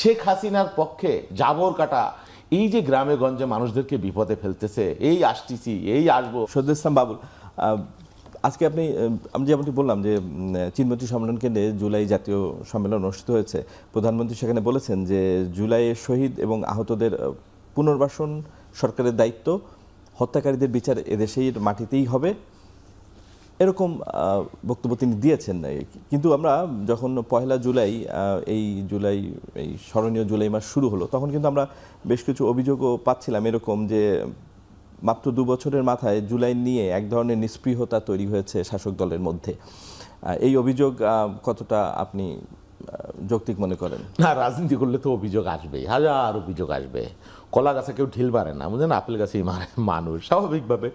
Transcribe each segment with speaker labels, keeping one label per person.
Speaker 1: শেখ হাসিনার পক্ষে জাবর কাটা এই যে গ্রামে গঞ্জে মানুষদেরকে বিপদে ফেলতেছে, এই আসতেছি এই আসবো।
Speaker 2: শহীদুল ইসলাম বাবুল, আজকে আমি যেমনটি বললাম যে চীনমৈত্রী সম্মেলন কেন্দ্রে জুলাই জাতীয় সম্মেলন অনুষ্ঠিত হয়েছে। প্রধানমন্ত্রী সেখানে বলেছেন যে জুলাইয়ের শহীদ এবং আহতদের পুনর্বাসন সরকারের দায়িত্ব, হত্যাকারীদের বিচার এদেশের মাটিতেই হবে, এরকম বক্তব্য তিনি দিয়েছেন। কিন্তু আমরা যখন পয়লা জুলাই এই স্মরণীয় জুলাই মাস শুরু হলো, তখন কিন্তু আমরা বেশ কিছু অভিযোগও পাচ্ছিলাম এরকম যে মাত্র 2 বছরের মাথায় জুলাই নিয়ে এক ধরনের নিস্পৃহতা তৈরি হয়েছে শাসক দলের মধ্যে। এই অভিযোগ কতটা আপনি যৌক্তিক মনে করেন?
Speaker 1: না, রাজনীতি করলে তো অভিযোগ আসবেই, হাজার অভিযোগ আসবে। কলা গাছে কেউ ঢিল মারে না, বুঝলেন, আপেল গাছেই মারে মানুষ, স্বাভাবিকভাবে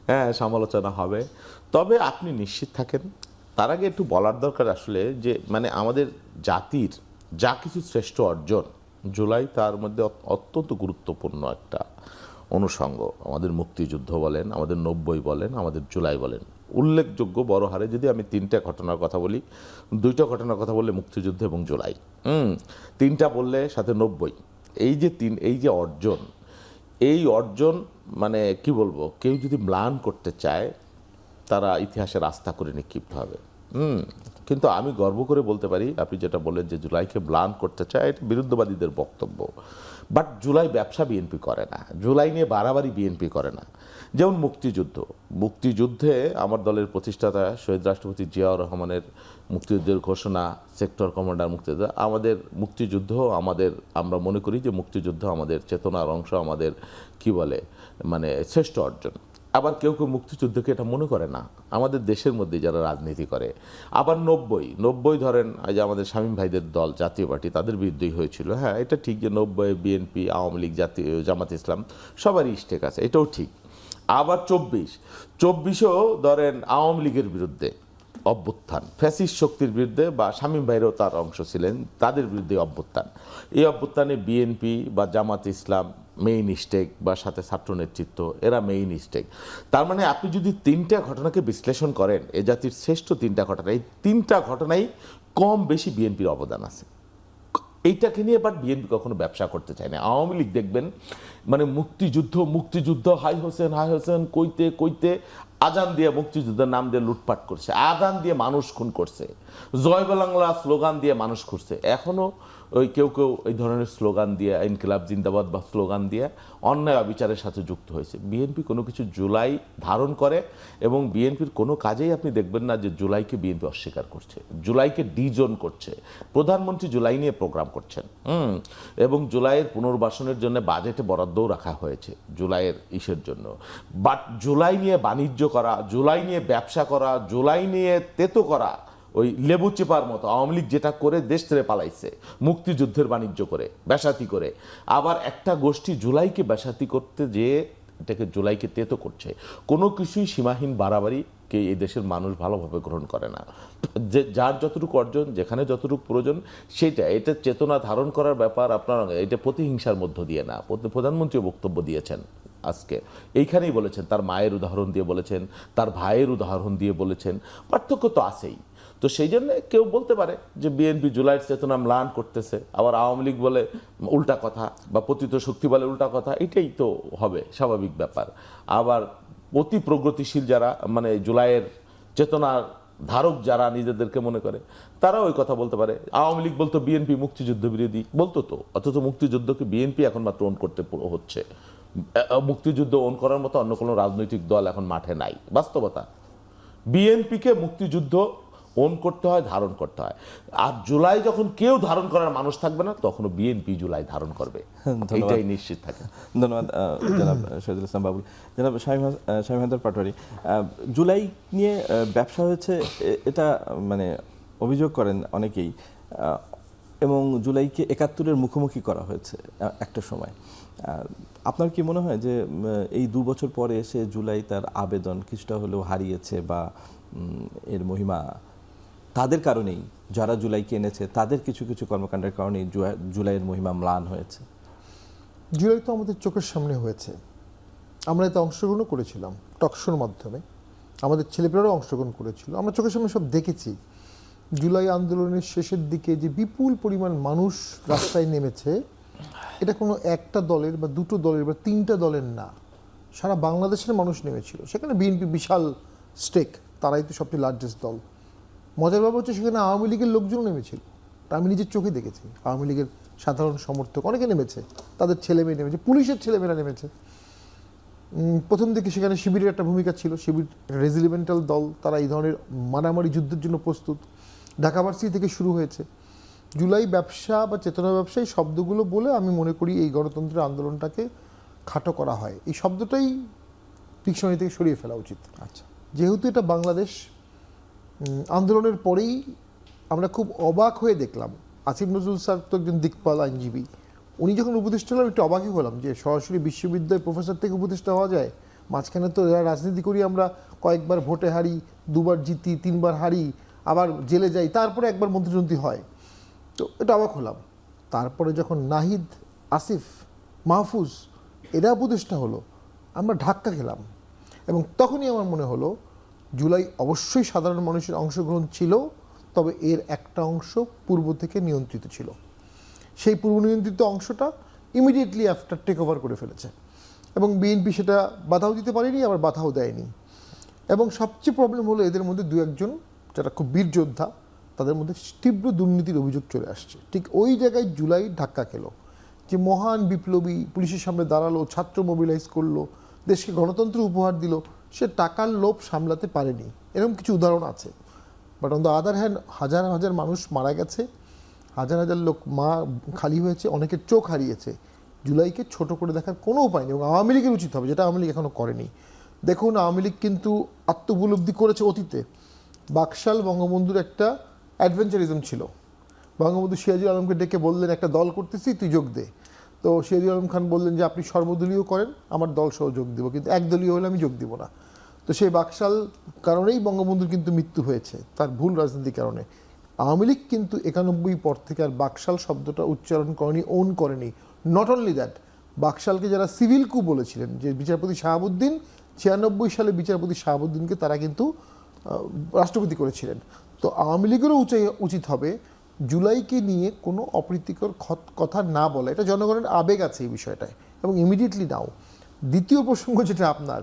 Speaker 1: হ্যাঁ সমালোচনা হবে। তবে আপনি নিশ্চিত থাকেন, তার আগে একটু বলার দরকার আসলে যে মানে আমাদের জাতির যা কিছু শ্রেষ্ঠ অর্জন, জুলাই তার মধ্যে অত্যন্ত গুরুত্বপূর্ণ একটা অনুষঙ্গ। আমাদের মুক্তিযুদ্ধ বলেন, আমাদের 90 বলেন, আমাদের জুলাই বলেন, উল্লেখযোগ্য বড় হারে যদি আমি 3টা ঘটনার কথা বলি, 2টা ঘটনার কথা বললে মুক্তিযুদ্ধ এবং জুলাই, 3টা বললে সাথে 90, এই যে অর্জন, এই অর্জন মানে কি বলবো, কেউ যদি ম্লান করতে চায় তারা ইতিহাসের আস্থা করে নিক্ষিপ্ত হবে। কিন্তু আমি গর্ব করে বলতে পারি, আপনি যেটা বললেন যে জুলাইকে ম্লান করতে চায়, এটা বিরুদ্ধবাদীদের বক্তব্য। বাট জুলাই ব্যবসা বিএনপি করে না, জুলাই নিয়ে বাড়াবাড়ি বিএনপি করে না। যেমন মুক্তিযুদ্ধে আমার দলের প্রতিষ্ঠাতা শহীদ রাষ্ট্রপতি জিয়াউর রহমানের মুক্তিযুদ্ধের ঘোষণা, সেক্টর কমান্ডার মুক্তিযুদ্ধ, আমাদের মুক্তিযুদ্ধ, আমরা মনে করি যে মুক্তিযুদ্ধ আমাদের চেতনার অংশ, আমাদের কি বলে মানে শ্রেষ্ঠ অর্জন। আবার কেউ কেউ মুক্তিযুদ্ধকে এটা মনে করে না, আমাদের দেশের মধ্যে যারা রাজনীতি করে। আবার 90 ধরেন, যে আমাদের শামীম ভাইদের দল জাতীয় পার্টি, তাদের বিরুদ্ধেই হয়েছিল। হ্যাঁ, এটা ঠিক যে 90 বিএনপি, আওয়ামী লীগ, জামাত ইসলাম সবারই স্টেক আছে, এটাও ঠিক। আবার 24ও ধরেন আওয়ামী লীগের বিরুদ্ধে অভ্যুত্থান, ফ্যাসিস্ট শক্তির বিরুদ্ধে, বা শামীম ভাইরাও তার অংশ ছিলেন, তাদের বিরুদ্ধে অভ্যুত্থান। এই অভ্যুত্থানে বিএনপি বা জামাত ইসলাম মেইন স্টেক, বা সাথে ছাত্র নেতৃত্ব, এরা মেইন স্টেক। তার মানে আপনি যদি 3টা ঘটনাকে বিশ্লেষণ করেন, এ জাতির শ্রেষ্ঠ 3টা ঘটনা, এই 3টা ঘটনাই কম বেশি বিএনপির অবদান আছে। এইটাকে নিয়ে বাট বিএনপি কখনো ব্যবসা করতে চায় না। আওয়ামী লীগ দেখবেন মানে মুক্তিযুদ্ধ হাই হোসেন কইতে আজান দিয়ে মুক্তিযুদ্ধের নাম দিয়ে লুটপাট করছে, আজান দিয়ে মানুষ খুন করছে, জয় বাংলা স্লোগান দিয়ে মানুষ খুঁজছে। এখনো ওই কেউ এই ধরনের স্লোগান দিয়ে, ইনকিলাব জিন্দাবাদ বা স্লোগান দিয়ে অন্যায় অবিচারের সাথে যুক্ত হয়েছে। বিএনপি কোনো কিছু জুলাই ধারণ করে, এবং বিএনপির কোনো কাজেই আপনি দেখবেন না যে জুলাইকে বিএনপি অস্বীকার করছে, জুলাইকে ডিজোন করছে। প্রধানমন্ত্রী জুলাই নিয়ে প্রোগ্রাম করছেন, এবং জুলাইয়ের পুনর্বাসনের জন্য বাজেটে বরাদ্দও রাখা হয়েছে জুলাইয়ের জন্য। বাট জুলাই নিয়ে বাণিজ্য করা, জুলাই নিয়ে ব্যবসা করা, জুলাই নিয়ে তেতো করা, ওই লেবু চেপার মতো আওয়ামী লীগ যেটা করে দেশ ছেড়ে পালাইছে, মুক্তিযুদ্ধের বাণিজ্য করে, ব্যাসাতি করে। আবার একটা গোষ্ঠী জুলাইকে ব্যাসাতি করতে যেয়ে এটাকে জুলাইকে তেতো করছে। কোনো কিছুই সীমাহীন বাড়াবাড়িকে এই দেশের মানুষ ভালোভাবে গ্রহণ করে না। যে যার যতটুকু অর্জন, যেখানে যতটুকু প্রয়োজন, এটা চেতনা ধারণ করার ব্যাপার। আপনার এটা প্রতিহিংসার মধ্য দিয়ে না। প্রধানমন্ত্রীও বক্তব্য দিয়েছেন আজকে, এইখানেই বলেছেন, তার মায়ের উদাহরণ দিয়ে বলেছেন, তার ভাইয়ের উদাহরণ দিয়ে বলেছেন। পার্থক্য তো আছেই। তো সেই জন্য কেউ বলতে পারে যে বিএনপি জুলাইয়ের চেতনা ম্লান করতেছে, আবার আওয়ামী লীগ বলে উল্টা কথা, বা পতিত শক্তি বলে উল্টা কথা, এটাই তো হবে স্বাভাবিক ব্যাপার। আবার অতি প্রগতিশীল যারা, মানে জুলাইয়ের চেতনার ধারক যারা নিজেদেরকে মনে করে, তারা ওই কথা বলতে পারে। আওয়ামী লীগ বলতো বিএনপি মুক্তিযুদ্ধ বিরোধী, বলতো তো, অথচ মুক্তিযুদ্ধকে বিএনপি এখন মাত্র অন করতে হচ্ছে। মুক্তিযুদ্ধ অন করার মতো অন্য কোনো রাজনৈতিক দল এখন মাঠে নাই, বাস্তবতা। বিএনপিকে মুক্তিযুদ্ধ ওন করতে হয়, ধারণ করতে হয়। আর জুলাই যখন কেউ ধারণ করার মানুষ থাকবে না, তখনও বিএনপি জুলাই ধারণ করবে, এটাই নিশ্চিত থাকে।
Speaker 2: ধন্যবাদ জনাব শহীদুল ইসলাম বাবুল। জনাব শামীম হায়দার পাটোয়ারী, জুলাই নিয়ে ব্যবসা হয়েছে এটা মানে অভিযোগ করেন অনেকেই, এবং জুলাইকে 71-এর মুখোমুখি করা হয়েছে একটা সময়। আপনার কি মনে হয় যে এই 2 বছর পরে এসে জুলাই তার আবেদন কিছুটা হলেও হারিয়েছে, বা এর মহিমা তাদের কারণেই, যারা জুলাইকে এনেছে তাদের কিছু কিছু কর্মকাণ্ডের কারণেই জুলাইয়ের মহিমা ম্লান হয়েছে?
Speaker 3: জুলাই তো আমাদের চোখের সামনে হয়েছে, আমরা এতে অংশগ্রহণও করেছিলাম টকশোর মাধ্যমে, আমাদের ছেলেপেলেরাও অংশগ্রহণ করেছিল, আমরা চোখের সামনে সব দেখেছি জুলাই আন্দোলনের শেষের দিকে যে বিপুল পরিমাণ মানুষ রাস্তায় নেমেছে, এটা কোনো একটা দলের বা দুটো দলের বা তিনটা দলের না, সারা বাংলাদেশের মানুষ নেমেছিল। সেখানে বিএনপি বিশাল স্টেক, তারাই তো সবচেয়ে লার্জেস্ট দল। মজার ব্যাপার হচ্ছে সেখানে আওয়ামী লীগের লোকজনও নেমেছিল, তা আমি নিজের চোখে দেখেছি। আওয়ামী লীগের সাধারণ সমর্থক অনেকে নেমেছে, তাদের ছেলে মেয়ে নেমেছে, পুলিশের ছেলেমেয়েরা নেমেছে। প্রথম দিকে সেখানে শিবিরের একটা ভূমিকা ছিল, শিবির রেজিলিমেন্টাল দল, তারা এই ধরনের মারামারি যুদ্ধের জন্য প্রস্তুত। ঢাকা ভার্সিটি থেকে শুরু হয়েছে। জুলাই ব্যবসা বা চেতনা ব্যবসা এই শব্দগুলো বলে আমি মনে করি এই গণতন্ত্রের আন্দোলনটাকে খাটো করা হয়। এই শব্দটাই ডিকশনারি থেকে সরিয়ে ফেলা উচিত।
Speaker 2: আচ্ছা,
Speaker 3: যেহেতু এটা বাংলাদেশ, আন্দোলনের পরেই আমরা খুব অবাক হয়ে দেখলাম, আসিফ নজরুল স্যার তো একজন দিকপাল আইনজীবী, উনি যখন উপদেষ্টা হলাম একটু অবাকই হলাম যে সরাসরি বিশ্ববিদ্যালয় প্রফেসর থেকে উপদেষ্টা হওয়া যায়। মাঝখানে তো যারা রাজনীতি করি আমরা কয়েকবার ভোটে হারি, দুবার জিতি, তিনবার হারি, আবার জেলে যাই, তারপরে একবার মন্ত্রী হয়। তো এটা অবাক হলাম। তারপরে যখন নাহিদ, আসিফ, মাহফুজ এরা উপদেষ্টা হলো, আমরা ধাক্কা খেলাম। এবং তখনই আমার মনে হলো জুলাই অবশ্যই সাধারণ মানুষের অংশগ্রহণ ছিল, তবে এর একটা অংশ পূর্ব থেকে নিয়ন্ত্রিত ছিল। সেই পূর্ব নিয়ন্ত্রিত অংশটা ইমিডিয়েটলি আফটার টেক ওভার করে ফেলেছে, এবং বিএনপি সেটা বাধাও দিতে পারেনি, আবার বাধাও দেয়নি। এবং সবচেয়ে প্রবলেম হলো এদের মধ্যে দু একজন যারা খুব বীর যোদ্ধা, তাদের মধ্যে তীব্র দুর্নীতির অভিযোগ চলে আসছে। ঠিক ওই জায়গায় জুলাই ধাক্কা খেলো, যে মহান বিপ্লবী পুলিশের সামনে দাঁড়ালো, ছাত্র মোবিলাইজ করলো, দেশকে গণতন্ত্র উপহার দিল, সে টাকার লোভ সামলাতে পারেনি। এরকম কিছু উদাহরণ আছে। But on the other hand হাজার হাজার মানুষ মারা গেছে, হাজার হাজার লোক মা খালি হয়েছে, অনেকের চোখ হারিয়েছে। জুলাইকে ছোট করে দেখার কোনো উপায় নেই, এবং আওয়ামী লীগের উচিত হবে, যেটা আওয়ামী লীগ এখনও করেনি। দেখুন, আওয়ামী লীগ কিন্তু আত্মোপলব্ধি করেছে অতীতে। বাকশাল বঙ্গবন্ধুর একটা অ্যাডভেঞ্চারিজম ছিল। বঙ্গবন্ধু সিরাজুল আলমকে ডেকে বললেন একটা দল করতেছি, তুই যোগ দে। তো সিরাজুল আলম খান বললেন যে আপনি সর্বদলীয় করেন, আমার দল সহ যোগ দিব, কিন্তু একদলীয় হলে আমি যোগ দিব না। তো সেই বাকশাল কারণেই বঙ্গবন্ধুর কিন্তু মৃত্যু হয়েছে, তার ভুল রাজনীতির কারণে। আওয়ামী লীগ কিন্তু 91 পর থেকে আর বাকশাল শব্দটা উচ্চারণ করেনি, ওন করেনি। নট অনলি দ্যাট, বাকশালকে যারা সিভিল কু বলেছিলেন, যে বিচারপতি শাহাবুদ্দিন, 96 সালে বিচারপতি শাহাবুদ্দিনকে তারা কিন্তু রাষ্ট্রপতি করেছিলেন। তো আওয়ামী লীগেরও উচিত হবে জুলাইকে নিয়ে কোনো অপ্রীতিকর কথা না বলা। এটা জনগণের আবেগ আছে এই বিষয়টায়, এবং ইমিডিয়েটলি নাও। দ্বিতীয় প্রসঙ্গ যেটা আপনার,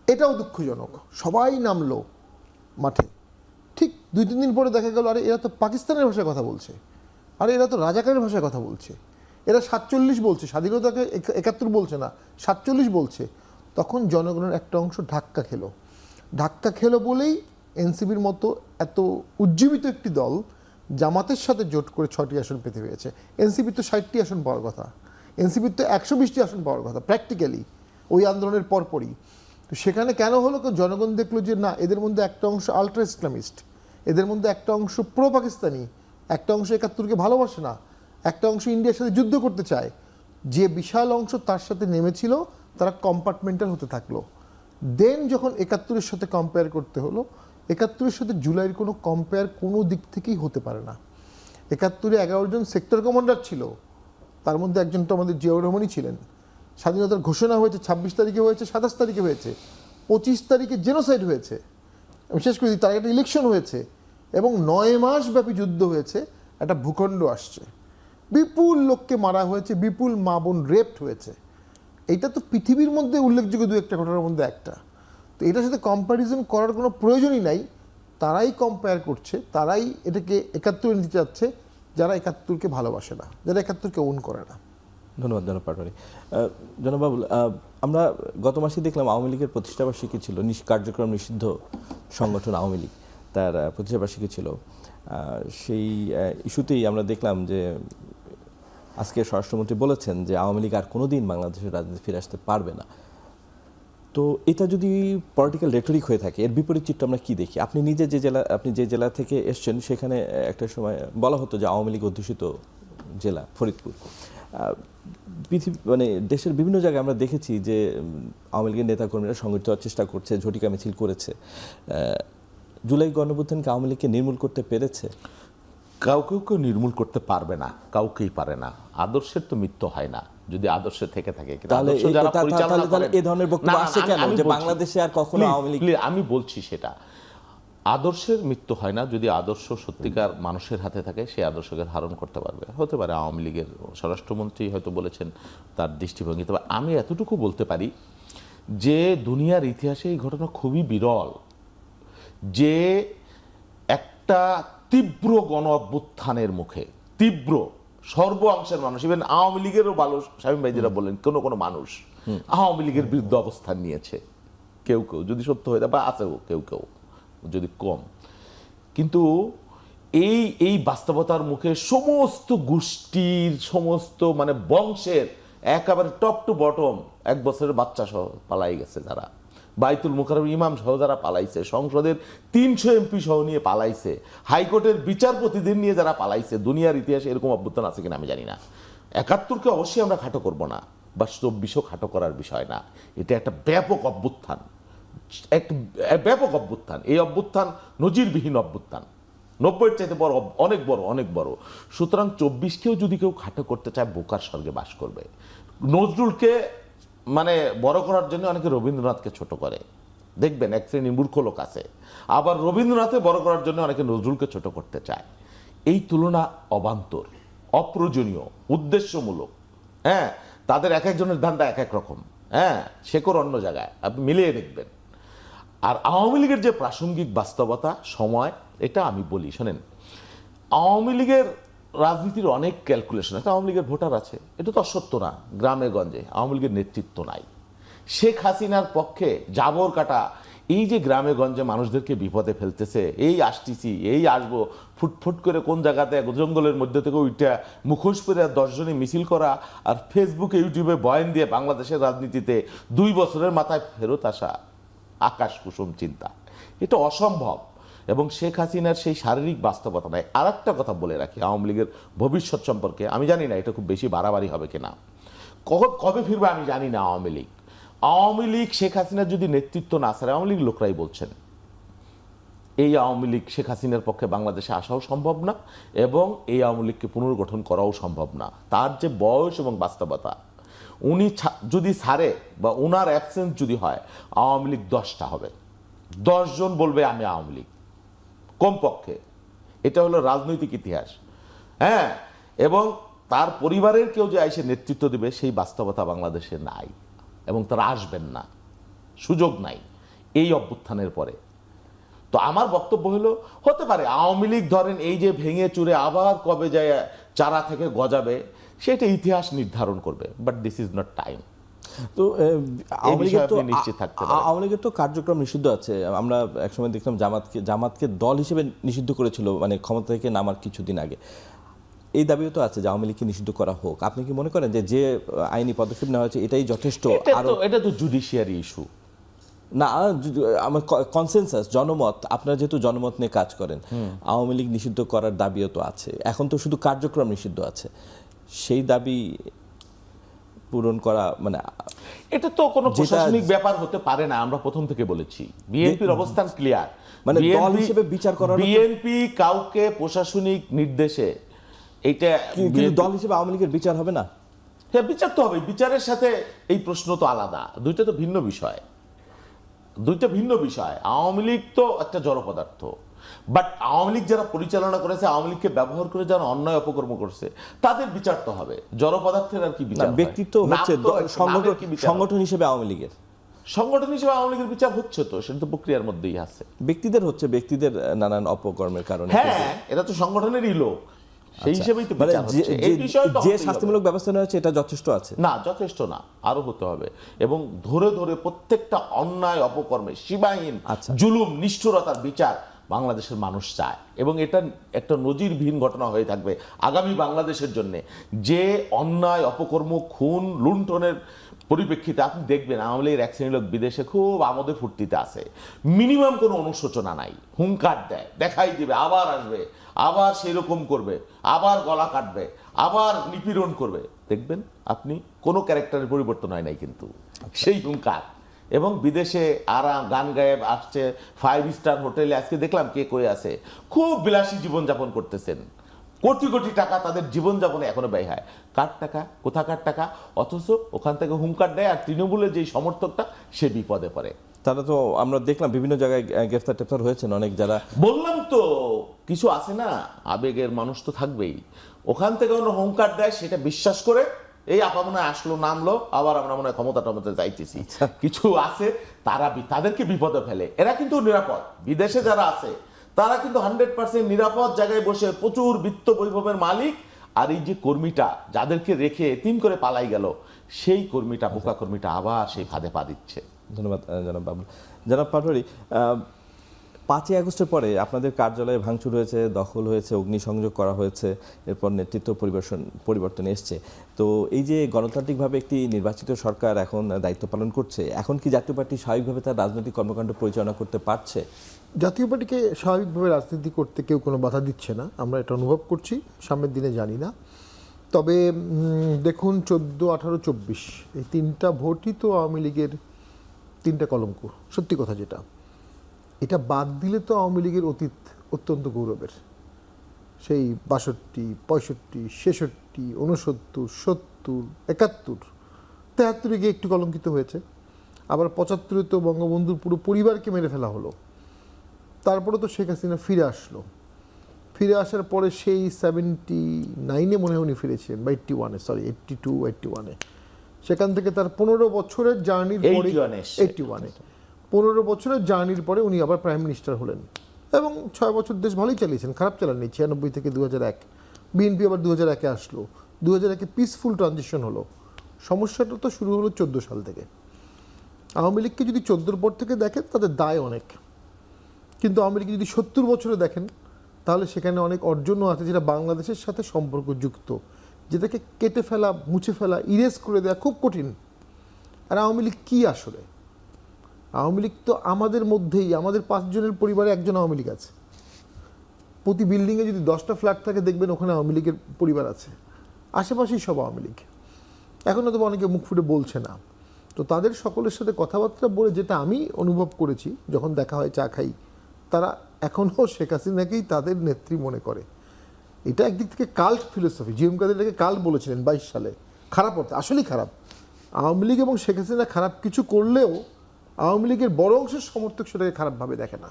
Speaker 3: এটাও দুঃখজনক, সবাই নামলো মাঠে, ঠিক 2-3 দিন পরে দেখা গেল আরে এরা তো পাকিস্তানের ভাষায় কথা বলছে, আরে এরা তো রাজাকারের ভাষায় কথা বলছে, এরা 47 বলছে, স্বাধীনতাকে 71 বলছে না, 47 বলছে। তখন জনগণের একটা অংশ ধাক্কা খেলো বলেই এনসিপির মতো এত উজ্জীবিত একটি দল জামাতের সাথে জোট করে 6টি আসন পেতে হয়েছে। এনসিপির তো 60টি আসন পাওয়ার কথা, এনসিপির তো 120টি আসন পাওয়ার কথা প্র্যাকটিক্যালি ওই আন্দোলনের পরপরই। তো সেখানে কেন হলো, জনগণ দেখলো যে না, এদের মধ্যে একটা অংশ আলট্রা ইসলামিস্ট, এদের মধ্যে একটা অংশ প্রো পাকিস্তানি, একটা অংশ 71কে ভালোবাসে না, একটা অংশ ইন্ডিয়ার সাথে যুদ্ধ করতে চায়। যে বিশাল অংশ তার সাথে নেমেছিল তারা কম্পার্টমেন্টাল হতে থাকলো। দেন যখন 71-এর সাথে কম্পেয়ার করতে হলো, 71-এর সাথে জুলাইয়ের কোনো কম্পেয়ার কোনো দিক থেকেই হতে পারে না। 71-এ 11 জন সেক্টর কমান্ডার ছিল, তার মধ্যে একজন তো আমাদের জিয়াউর রহমানই ছিলেন। স্বাধীনতার ঘোষণা হয়েছে 26 তারিখে হয়েছে, 27 তারিখে হয়েছে, 25 তারিখে জেনোসাইড হয়েছে, বিশেষ করে তার একটা ইলেকশন হয়েছে, এবং 9 মাস ব্যাপী যুদ্ধ হয়েছে, একটা ভূখণ্ড আসছে, বিপুল লোককে মারা হয়েছে, বিপুল মা বোন রেপড হয়েছে। এটা তো পৃথিবীর মধ্যে উল্লেখযোগ্য দু একটা ঘটনার মধ্যে একটা। তো এটার সাথে কম্প্যারিজন করার কোনো প্রয়োজনই নাই। তারাই কম্পেয়ার করছে, তারাই এটাকে 71 নিতে চাচ্ছে যারা 71কে ভালোবাসে না, যারা 71কে ওন করে না।
Speaker 2: ধন্যবাদ জনাব পাটোয়ারি। জনাব বাবুল, আমরা গত মাসে দেখলাম আওয়ামী লীগের প্রতিষ্ঠাবার্ষিকী ছিল, কার্যক্রম নিষিদ্ধ সংগঠন আওয়ামী লীগ, তার প্রতিষ্ঠাবার্ষিকী ছিল। সেই ইস্যুতেই আমরা দেখলাম যে আজকে স্বরাষ্ট্রমন্ত্রী বলেছেন যে আওয়ামী লীগ আর কোনোদিন বাংলাদেশের রাজনীতি ফিরে আসতে পারবে না। তো এটা যদি পলিটিক্যাল রেটরিক হয়ে থাকে, এর বিপরীত চিত্র আমরা কি দেখি? আপনি নিজে আপনি যে জেলা থেকে এসছেন, সেখানে একটা সময় বলা হতো যে আওয়ামী লীগ অধ্যুষিত জেলা ফরিদপুর। মানে দেশের বিভিন্ন জায়গায় আমরা দেখেছি যে আওয়ামী লীগের নেতাকর্মীরা সংগঠিত হওয়ার চেষ্টা করছে, ঝটিকা মিছিল করেছে। জুলাই গণঅভ্যুত্থানকে আওয়ামী লীগকে নির্মূল করতে পেরেছে?
Speaker 1: কাউকে নির্মূল করতে পারবে না, কাউকেই পারে না। আদর্শের তো মৃত্যু হয় না, যদি আদর্শে থেকে থাকে।
Speaker 2: তাহলে এই ধরনের বক্তব্য আসে কেন যে বাংলাদেশে আর কখনো আওয়ামী লীগ?
Speaker 1: আমি বলছি সেটা আদর্শের মৃত্যু হয় না, যদি আদর্শ সত্যিকার মানুষের হাতে থাকে সেই আদর্শকে ধারণ করতে পারবে। হতে পারে আওয়ামী লীগের স্বরাষ্ট্রমন্ত্রী হয়তো বলেছেন তার দৃষ্টিভঙ্গি, তবে আমি এতটুকু বলতে পারি যে দুনিয়ার ইতিহাসে এই ঘটনা খুবই বিরল যে একটা তীব্র গণ অভ্যুত্থানের মুখে, তীব্র সর্ব অংশের মানুষ, ইভেন আওয়ামী লীগেরও ভালো শামীম ভাই যেটা বললেন, কোনো মানুষ আওয়ামী লীগের বিরুদ্ধে অবস্থান নিয়েছে, কেউ যদি সত্য হয়ে যায় বা আছেও কেউ যদি কম, কিন্তু এই বাস্তবতার মুখে সমস্ত গোষ্ঠীর সমস্ত মানে বংশের একেবারে টপ টু বটম 1 বছরের বাচ্চা সহ পালাই গেছে যারা, বাইতুল মুকাররম ইমাম সহ যারা পালাইছে, সংসদের 300 এমপি সহ নিয়ে পালাইছে, হাইকোর্টের বিচারপতিদের নিয়ে যারা পালাইছে, দুনিয়ার ইতিহাসে এরকম অভ্যুত্থান আছে কিনা আমি জানি না। 71কে অবশ্যই আমরা খাটো করব না, বা 24ও খাটো করার বিষয় না, এটা একটা ব্যাপক অভ্যুত্থান, একটা ব্যাপক অভ্যুত্থান। এই অভ্যুত্থান নজিরবিহীন অভ্যুত্থান, 90-এর চাইতে বড়, অনেক বড়। সুতরাং 24কেও যদি কেউ খাটো করতে চায় বোকার স্বর্গে বাস করবে। নজরুলকে মানে বড় করার জন্য অনেকে রবীন্দ্রনাথকে ছোট করে, দেখবেন এক শ্রেণীর মূর্খ লোক আছে, আবার রবীন্দ্রনাথে বড় করার জন্য অনেকে নজরুলকে ছোট করতে চায়। এই তুলনা অবান্তর, অপ্রয়োজনীয়, উদ্দেশ্যমূলক। হ্যাঁ, তাদের এক একজনের ধান্দা এক এক রকম, হ্যাঁ, শেকড় অন্য জায়গায়, আপনি মিলিয়ে দেখবেন। আর আওয়ামী লীগের যে প্রাসঙ্গিক বাস্তবতা সময়, এটা আমি বলি শোনেন, আওয়ামী লীগের রাজনীতির অনেক ক্যালকুলেশন আছে, আওয়ামী লীগের ভোটার আছে, এটা তো অসত্য না। গ্রামে গঞ্জে আওয়ামী লীগের নেতৃত্ব নাই। শেখ হাসিনার পক্ষে জাবর কাটা এই যে গ্রামে গঞ্জে মানুষদেরকে বিপদে ফেলতেছে, এই আসতেছি এই আসবো, ফুটফুট করে কোন জায়গাতে জঙ্গলের মধ্যে থেকে ওইটা মুখোশ পরে 10 জনে মিছিল করা আর ফেসবুকে ইউটিউবে বয়ান দিয়ে বাংলাদেশের রাজনীতিতে 2 বছরের মাথায় ফেরত আসা আকাশ কুসুম চিন্তা, এটা অসম্ভব। এবং শেখ হাসিনার সেই শারীরিক বাস্তবতা নাই। আর একটা কথা বলে রাখি আওয়ামী লীগের ভবিষ্যৎ সম্পর্কে, আমি জানি না এটা খুব বেশি বাড়াবাড়ি হবে কিনা, কবে ফিরবে আমি জানি না। আওয়ামী লীগ শেখ হাসিনার যদি নেতৃত্ব না ছাড়ে, আওয়ামী লীগ লোকরাই বলছেন এই আওয়ামী লীগ শেখ হাসিনার পক্ষে বাংলাদেশে আসাও সম্ভব না, এবং এই আওয়ামী লীগকে পুনর্গঠন করাও সম্ভব না। তার যে বয়স এবং বাস্তবতা, উনি যদি ছাড়ে বা উনার অ্যাবসেন্স যদি হয়, আওয়ামী লীগ 10টা হবে, 10 জন বলবে আমি আওয়ামী লীগ কমপক্ষে। এটা হলো রাজনৈতিক ইতিহাস। হ্যাঁ, এবং তার পরিবারের কেউ যে এসে নেতৃত্ব দেবে সেই বাস্তবতা বাংলাদেশে নাই, এবং তারা আসবেন না, সুযোগ নাই এই অভ্যুত্থানের পরে। তো আমার বক্তব্য হলো, হতে পারে আওয়ামী লীগ ধরেন এই যে ভেঙে চুরে আবার কবে যায় চারা থেকে গজাবে, সেটা ইতিহাস নির্ধারণ করবে, but this is not time.
Speaker 2: তো আওয়ামী লীগের তো কার্যক্রম নিষিদ্ধ আছে। আমরা একসময় দেখলাম জামাতকে দল হিসেবে নিষিদ্ধ করেছিল, মানে ক্ষমতা থেকে নামার কিছুদিন আগে। এই দাবিও তো আছে যে আওয়ামী লীগকে নিষিদ্ধ করা হোক। আপনি কি মনে করেন যে আইনি পদক্ষেপ নেওয়া হয়েছে এটাই যথেষ্ট?
Speaker 1: এটা তো জুডিশিয়ারি ইস্যু
Speaker 2: না, আমার কনসেনসাস, জনমত, আপনারা যেহেতু জনমত নিয়ে কাজ করেন, আওয়ামী লীগ নিষিদ্ধ করার দাবিও তো আছে। এখন তো শুধু কার্যক্রম নিষিদ্ধ আছে, সেই দাবি পূরণ করা মানে
Speaker 1: এটা তো কোনো প্রশাসনিক ব্যাপার হতে পারে না। আমরা প্রথম থেকে বলেছি বিএনপির অবস্থান ক্লিয়ার,
Speaker 2: মানে দল হিসেবে বিচার করা।
Speaker 1: বিএনপি কাউকে প্রশাসনিক নির্দেশে এটা,
Speaker 2: কিন্তু দল হিসেবে আওয়ামী লীগের বিচার হবে না?
Speaker 1: হ্যাঁ, বিচার তো হবে। বিচারের সাথে এই প্রশ্ন তো আলাদা, দুইটা তো ভিন্ন বিষয়, আওয়ামী লীগ তো একটা জড় পদার্থ, বাট আওয়ামী লীগ যারা পরিচালনা করেছে, আওয়ামী লীগকে ব্যবহার করে যারা অন্যায় অপকর্ম করছে, তাদের বিচার তো হবে। জড় পদার্থের আর কি বিচার?
Speaker 2: ব্যক্তিত্ব হচ্ছে সংগঠন হিসেবে আওয়ামী লীগের,
Speaker 1: আওয়ামী লীগের বিচার হচ্ছে, তো সেটা তো প্রক্রিয়ার মধ্যেই আছে।
Speaker 2: ব্যক্তিদের নানান অপকর্মের কারণে।
Speaker 1: হ্যাঁ, এটা তো সংগঠনেরই লোক, সেই হিসেবেই তো বিচার হচ্ছে। এই বিষয়টা
Speaker 2: যে শাস্তিমূলক ব্যবস্থা নেওয়া হচ্ছে এটা যথেষ্ট আছে? না,
Speaker 1: যথেষ্ট না, আরো হতে হবে। এবং ধরে ধরে প্রত্যেকটা অন্যায় অপকর্মে সীমাহীন জুলুম নিষ্ঠুরতার বিচার বাংলাদেশের মানুষ চায়, এবং এটা একটা নজিরবিহীন ঘটনা হয়ে থাকবে আগামী বাংলাদেশের জন্য। যে অন্যায় অপকর্ম, খুন, লুণ্ঠনের পরিপ্রেক্ষিতে আপনি দেখবেন আওয়ামী লীগের এক শ্রেণীর লোক বিদেশে খুব আমোদে ফুর্তিতে আছে, মিনিমাম কোনো অনুশোচনা নাই, হুঙ্কার দেয়, দেখাই দিবে, আবার আসবে, আবার সেই রকম করবে, আবার গলা কাটবে, আবার নিপীড়ন করবে। দেখবেন আপনি কোনো ক্যারেক্টারের পরিবর্তন হয় নাই, কিন্তু সেই হুঙ্কার। এবং বিদেশে আরাম গান গায়ে আসছে, 5 স্টার হোটেলে, আজকে দেখলাম কে কই আছে, খুব বিলাসী জীবনযাপন করতেছেন, কোটি কোটি টাকা তাদের জীবনযাপনে এখনো ব্যয় হয়। কার টাকা, কোথাকার টাকা? অথচ ওখান থেকে হুঙ্কার দেয়, আর তৃণমূলের যেই সমর্থকটা সে বিপদে পড়ে।
Speaker 2: তারা তো আমরা দেখলাম বিভিন্ন জায়গায় গ্রেফতার টেফতার হয়েছেন অনেক, যারা
Speaker 1: বললাম তো কিছু আছে না, আবেগের মানুষ তো থাকবেই, ওখান থেকে অন্য হুঙ্কার দেয়, সেটা বিশ্বাস করে এই আপা মনে হয় আসলো নামলো, আবার আমরা মনে হয় ক্ষমতা টমতা চাইতেছি, কিছু আছে তারা তাদেরকে বিপদে ফেলে। এরা কিন্তু নিরাপদ, বিদেশে যারা আছে তারা কিন্তু 100% নিরাপদ জায়গায় বসে প্রচুর বিত্ত বৈভবের মালিক। আর এই যে কর্মীটা যাদেরকে রেখে এতিম করে পালাই গেল, সেই কর্মীটা, বোকা কর্মীটা আবার সেই ফাঁদে পা দিচ্ছে।
Speaker 2: ধন্যবাদ জনাব বাবুল। জনাব পাটোয়ারি, 5ই আগস্টের পরে আপনাদের কার্যালয়ে ভাঙচুর হয়েছে, দখল হয়েছে, অগ্নিসংযোগ করা হয়েছে, এরপর নেতৃত্ব পরিবর্তন এসছে। তো এই যে গণতান্ত্রিকভাবে একটি নির্বাচিত সরকার এখন দায়িত্ব পালন করছে, এখন কি জাতীয় পার্টি স্বাভাবিকভাবে তার রাজনৈতিক কর্মকাণ্ড পরিচালনা করতে পারছে?
Speaker 3: জাতীয় পার্টিকে স্বাভাবিকভাবে রাজনীতি করতে কেউ কোনো বাধা দিচ্ছে না, আমরা এটা অনুভব করছি, সামনের দিনে জানি না। তবে দেখুন 14, 18, 24 এই 3টা ভোটই তো আওয়ামী লীগের 3টা কলঙ্ক, সত্যি কথা যেটা। এটা বাদ দিলে তো আওয়ামী লীগের অতীত অত্যন্ত গৌরবের, সেই 62, 65, 66, 69, 70, 71, 73 গিয়ে একটু কলঙ্কিত হয়েছে। আবার 75 তো বঙ্গবন্ধুর পুরো পরিবারকে মেরে ফেলা হলো। তারপরে তো শেখ হাসিনা ফিরে আসলো, ফিরে আসার পরে সেই 79-এ মনে হয় উনি ফিরেছিলেন, বা 81-এ, সরি 82, 81-এ। সেখান থেকে তার 15 বছরের জার্নির পরে 81-এ 15 বছরের জার্নির পরে উনি আবার প্রাইম মিনিস্টার হলেন এবং 6 বছর দেশ ভালোই চালিয়েছেন, খারাপ চালাননি। 96 থেকে 2001 বিএনপি আবার 2001-এ আসলো, 2001-এ পিসফুল ট্রানজিশন হলো। সমস্যাটা তো শুরু হলো 14 সাল থেকে। আওয়ামী লীগকে যদি 14-র পর থেকে দেখেন তাদের দায় অনেক, কিন্তু আওয়ামী লীগ যদি 70 বছরে দেখেন তাহলে সেখানে অনেক অর্জনও আছে যেটা বাংলাদেশের সাথে সম্পর্কযুক্ত, যেটাকে কেটে ফেলা, মুছে ফেলা, ইরেজ করে দেওয়া খুব কঠিন। আর আওয়ামী লীগ কী আসলে? আওয়ামী লীগ তো আমাদের মধ্যেই, আমাদের 5 জনের পরিবারে একজন আওয়ামী লীগ আছে। প্রতি বিল্ডিংয়ে যদি 10টা ফ্ল্যাট থাকে দেখবেন ওখানে আওয়ামী লীগের পরিবার আছে, আশেপাশেই সব আওয়ামী লীগ। এখন হয়তো অনেকে মুখ ফুটে বলছে না। তো তাদের সকলের সাথে কথাবার্তা বলে যেটা আমি অনুভব করেছি, যখন দেখা হয়, চা খাই, তারা এখনও শেখ হাসিনাকেই তাদের নেত্রী মনে করে। এটা একদিক থেকে কাল্ট ফিলোসফি, জিএম কাদের এটাকে কাল্ট বলেছিলেন 22 সালে। খারাপ অর্থে, আসলেই খারাপ। আওয়ামী লীগ এবং শেখ হাসিনা খারাপ কিছু করলেও আওয়ামী লীগের বড় অংশের সমর্থক সেটাকে খারাপভাবে দেখে না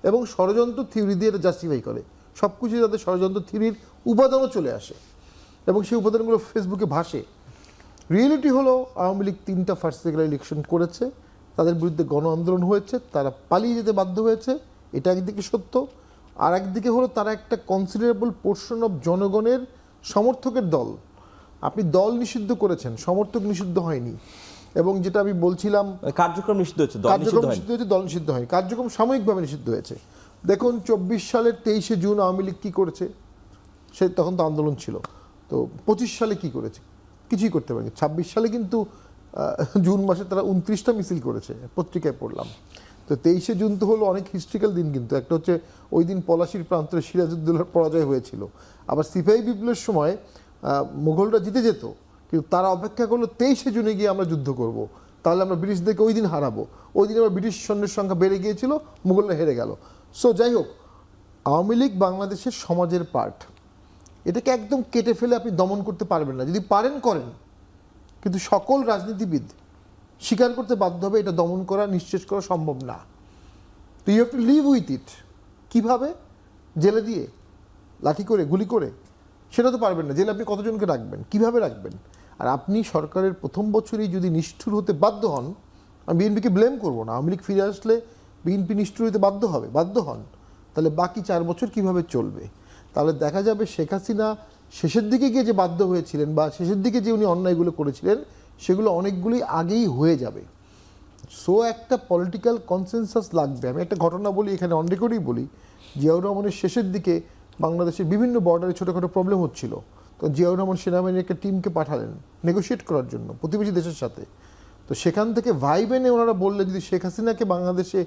Speaker 3: এবং ষড়যন্ত্র থিওরি দিয়ে এটা জাস্টিফাই করে। সব কিছু তাদের ষড়যন্ত্র থিওরির উপাদানও চলে আসে এবং সেই উপাদানগুলো ফেসবুকে ভাসে। রিয়েলিটি হলো আওয়ামী লীগ 3টা ফার্স্ট সেকেন্ডারি ইলেকশন করেছে, তাদের বিরুদ্ধে গণ আন্দোলন হয়েছে, তারা পালিয়ে যেতে বাধ্য হয়েছে, এটা একদিকে সত্য। আর একদিকে হলো তারা একটা কনসিডারেবল পোর্শন অফ জনগণের সমর্থকের দল। আপনি দল নিষিদ্ধ করেছেন, সমর্থক নিষিদ্ধ হয়নি। এবং যেটা আমি বলছিলাম,
Speaker 2: কার্যক্রম নিষিদ্ধ হয়েছে, দল
Speaker 3: কার্যক্রম
Speaker 2: নিষিদ্ধ
Speaker 3: নিষিদ্ধ হয়েছে, দল নিষিদ্ধ হয়নি। কার্যক্রম সাময়িকভাবে নিষিদ্ধ হয়েছে। দেখুন 24 সালের 23শে জুন আওয়ামী লীগ কী করেছে, সে তখন তো আন্দোলন ছিল। তো 25 সালে কি করেছে? কিছুই করতে পারেনি। 26 সালে কিন্তু জুন মাসে তারা 29টা মিছিল করেছে, পত্রিকায় পড়লাম। তো 23শে জুন তো হলো অনেক হিস্ট্রিক্যাল দিন, কিন্তু একটা হচ্ছে ওই দিন পলাশির প্রান্তরে সিরাজউদ্দৌলার পরাজয় হয়েছিল। আবার সিপাহী বিপ্লবের সময় মুঘলরা জিতে যেত, কিন্তু তারা অপেক্ষা করলো 23শে জুনে গিয়ে আমরা যুদ্ধ করব, তাহলে আমরা ব্রিটিশদেরকে ওই দিন হারাবো। ওই দিন আবার ব্রিটিশ সৈন্যের সংখ্যা বেড়ে গিয়েছিল, মুঘলরা হেরে গেল। সো যাই হোক, আওয়ামী লীগ বাংলাদেশের সমাজের পার্ট। এটাকে একদম কেটে ফেলে আপনি দমন করতে পারবেন না, যদি পারেন করেন, কিন্তু সকল রাজনীতিবিদ স্বীকার করতে বাধ্য হবে এটা দমন করা, নিঃশেষ করা সম্ভব না। তো you have to live with it. কীভাবে? জেলে দিয়ে, লাঠি করে, গুলি করে? সেটা তো পারবেন না। জেলে আপনি কতজনকে রাখবেন, কিভাবে রাখবেন? আর আপনি সরকারের প্রথম বছরেই যদি নিষ্ঠুর হতে বাধ্য হন, আমি বিএনপিকে ব্লেম করবো না, আওয়ামী লীগ ফিরে আসলে বিএনপি নিষ্ঠুর হতে বাধ্য হন, তাহলে বাকি 4 বছর কিভাবে চলবে? তাহলে দেখা যাবে শেখ হাসিনা শেষের দিকে গিয়ে যে বাধ্য হয়েছিলেন বা শেষের দিকে যে উনি অন্যায়গুলো করেছিলেন, সেগুলো অনেকগুলোই আগেই হয়ে যাবে। সো একটা পলিটিক্যাল কনসেনসাস লাগবে। আমি একটা ঘটনা বলি, এখানে অন রেকর্ডেই বলি। জিয়াউর রহমানের শেষের দিকে বাংলাদেশের বিভিন্ন বর্ডারে ছোটোখাটো প্রবলেম হচ্ছিল, তো জিয়াউর রহমান সেনাবাহিনীর একটা টিমকে পাঠালেন নেগোশিয়েট করার জন্য প্রতিবেশী দেশের সাথে। তো সেখান থেকে ভাইব এনে ওনারা বললেন যদি শেখ হাসিনাকে বাংলাদেশে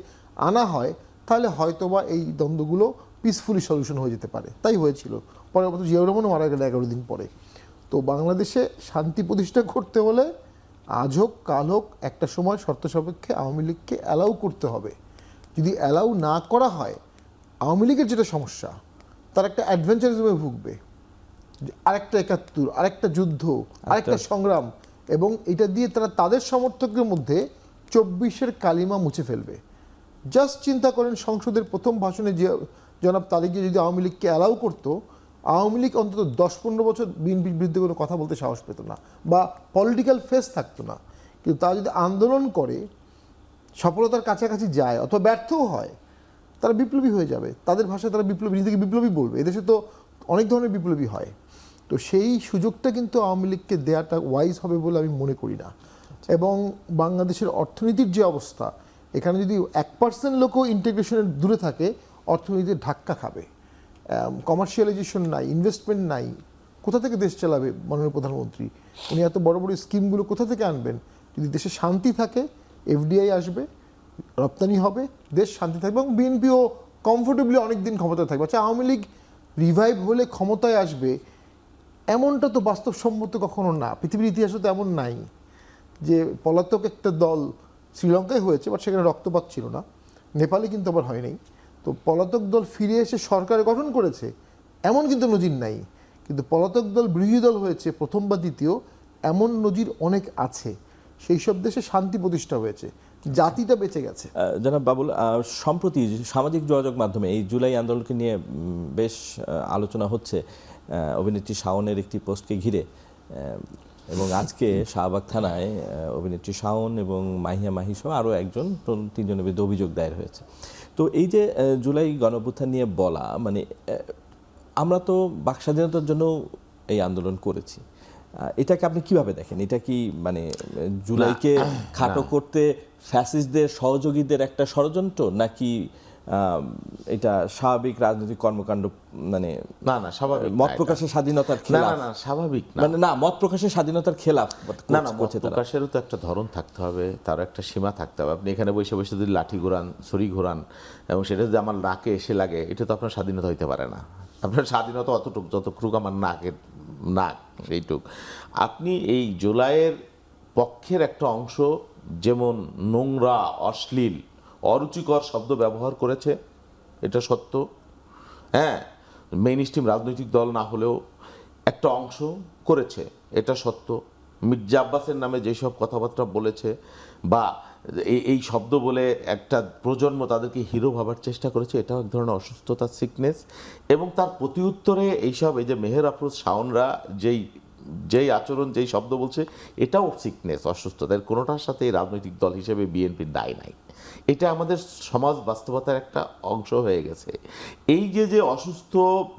Speaker 3: আনা হয় তাহলে হয়তোবা এই দ্বন্দ্বগুলো পিসফুলি সলিউশন হয়ে যেতে পারে। তাই হয়েছিল। পরবর্তী জিয়াউর রহমানও মারা গেল 11 দিন পরে। তো বাংলাদেশে শান্তি প্রতিষ্ঠা করতে হলে আজ হোক কাল হোক একটা সময় শর্ত সাপেক্ষে আওয়ামী লীগকে অ্যালাউ করতে হবে। যদি অ্যালাউ না করা হয়, আওয়ামী লীগের যেটা সমস্যা, তার একটা অ্যাডভেঞ্চারিজমে ভুগবে, আরেকটা 71, আরেকটা যুদ্ধ, আরেকটা সংগ্রাম, এবং এটা দিয়ে তারা তাদের সমর্থকদের মধ্যে 24-এর কালিমা মুছে ফেলবে। জাস্ট চিন্তা করেন, সংসদের প্রথম ভাষণে যে জনাব তারেক জিয়া যদি আওয়ামী লীগকে অ্যালাউ করতো, আওয়ামী লীগ অন্তত 10-15 বছর বিএনপির বিরুদ্ধে কোনো কথা বলতে সাহস পেত না বা পলিটিক্যাল ফেস থাকতো না। কিন্তু তারা যদি আন্দোলন করে সফলতার কাছাকাছি যায় অথবা ব্যর্থও হয়, তারা বিপ্লবী হয়ে যাবে। তাদের ভাষায় তারা বিপ্লবী, নিজেকে বিপ্লবী বলবে। এদেশে তো অনেক ধরনের বিপ্লবী হয়। তো সেই সুযোগটা কিন্তু আওয়ামী লীগকে দেওয়াটা ওয়াইজ হবে বলে আমি মনে করি না। এবং বাংলাদেশের অর্থনীতির যে অবস্থা, এখানে যদি 1% লোকও ইন্টিগ্রেশনের দূরে থাকে, অর্থনীতির ধাক্কা খাবে। কমার্শিয়ালাইজেশন নাই, ইনভেস্টমেন্ট নাই, কোথা থেকে দেশ চালাবে মাননীয় প্রধানমন্ত্রী? উনি এত বড় বড় স্কিমগুলো কোথা থেকে আনবেন? যদি দেশে শান্তি থাকে, এফডিআই আসবে, রপ্তানি হবে, দেশ শান্তি থাকবে এবং বিএনপিও কমফোর্টেবলি অনেক দিন ক্ষমতায় থাকবে। আচ্ছা, আওয়ামী লীগ রিভাইভ হলে ক্ষমতায় আসবে, এমনটা তো বাস্তবসম্মত কখনো না। পৃথিবীর ইতিহাসে তো এমন নাই যে পলাতক একটা দল শ্রীলঙ্কায় হয়েছে, বাট সেখানে রক্তপাত ছিল না। নেপালে কিন্তু আবার হয় নাই। তো পলাতক দল ফিরে এসে সরকার গঠন করেছে, এমন কিন্তু নজির নাই। কিন্তু পলাতক দল বিরোধী দল হয়েছে প্রথম বা দ্বিতীয়, এমন নজির অনেক আছে। সেই সব দেশে শান্তি প্রতিষ্ঠা হয়েছে, জাতিটা বেঁচে গেছে।
Speaker 2: জনাব বাবুল, সম্প্রতি সামাজিক যোগাযোগ মাধ্যমে এই জুলাই আন্দোলনকে নিয়ে বেশ আলোচনা হচ্ছে অভিনেত্রী শাওনের একটি পোস্টকে ঘিরে, এবং আজকে শাহবাগ থানায় অভিনেত্রী শাওন এবং মাহিয়া মাহি সহ আরও একজন, 3জনের বিরুদ্ধে অভিযোগ দায়ের হয়েছে। তো এই যে জুলাই গণঅভ্যুত্থান নিয়ে বলা, মানে আমরা তো বাক স্বাধীনতার জন্য এই আন্দোলন করেছি, এটাকে আপনি কিভাবে দেখেন? এটা কি মানে জুলাইকে খাটো করতে ফ্যাসিস্টদের সহযোগীদের একটা ষড়যন্ত্র, নাকি এটা স্বাভাবিক রাজনৈতিক কর্মকাণ্ড? মানে
Speaker 1: না না, স্বাভাবিক
Speaker 2: মত প্রকাশের স্বাধীনতার
Speaker 1: না,
Speaker 2: খেলাফ?
Speaker 1: না না, স্বাভাবিক না।
Speaker 2: মানে না, মত প্রকাশের স্বাধীনতার খেলাফ
Speaker 1: না না, মত
Speaker 2: করছে তারা।
Speaker 1: প্রকাশেরও তো একটা ধরন থাকতে হবে, তার একটা সীমা থাকতে হবে। আপনি এখানে বসে বসে যদি লাঠি ঘোরান, ছুরি ঘোরান এবং সেটা যদি আমার নাকে এসে লাগে, এটা তো আপনার স্বাধীনতা হইতে পারে না। আপনার স্বাধীনতা অতটুক যতটুক আমার নাকের নাক, সেইটুক। আপনি এই জুলাইয়ের পক্ষের একটা অংশ যেমন নোংরা, অশ্লীল, অরুচিকর শব্দ ব্যবহার করেছে, এটা সত্য। হ্যাঁ, মেইন স্ট্রিম রাজনৈতিক দল না হলেও একটা অংশ করেছে, এটা সত্য। মির্জা আব্বাসের নামে যেসব কথাবার্তা বলেছে বা এই শব্দ বলে একটা প্রজন্ম তাদেরকে হিরো ভাবার চেষ্টা করেছে, এটাও এক ধরনের অসুস্থতা, সিকনেস। এবং তার প্রতি উত্তরে এইসব, এই যে মেহের আফরোজ শাওনরা যেই আচরণ, যেই শব্দ বলছে, এটাও সিকনেস, অসুস্থতা। এর কোনোটার সাথে এই রাজনৈতিক দল হিসেবে বিএনপির দায় নাই। এটা আমাদের সমাজ বাস্তবতার একটা অংশ হয়ে গেছে। এই যে অসুস্থ,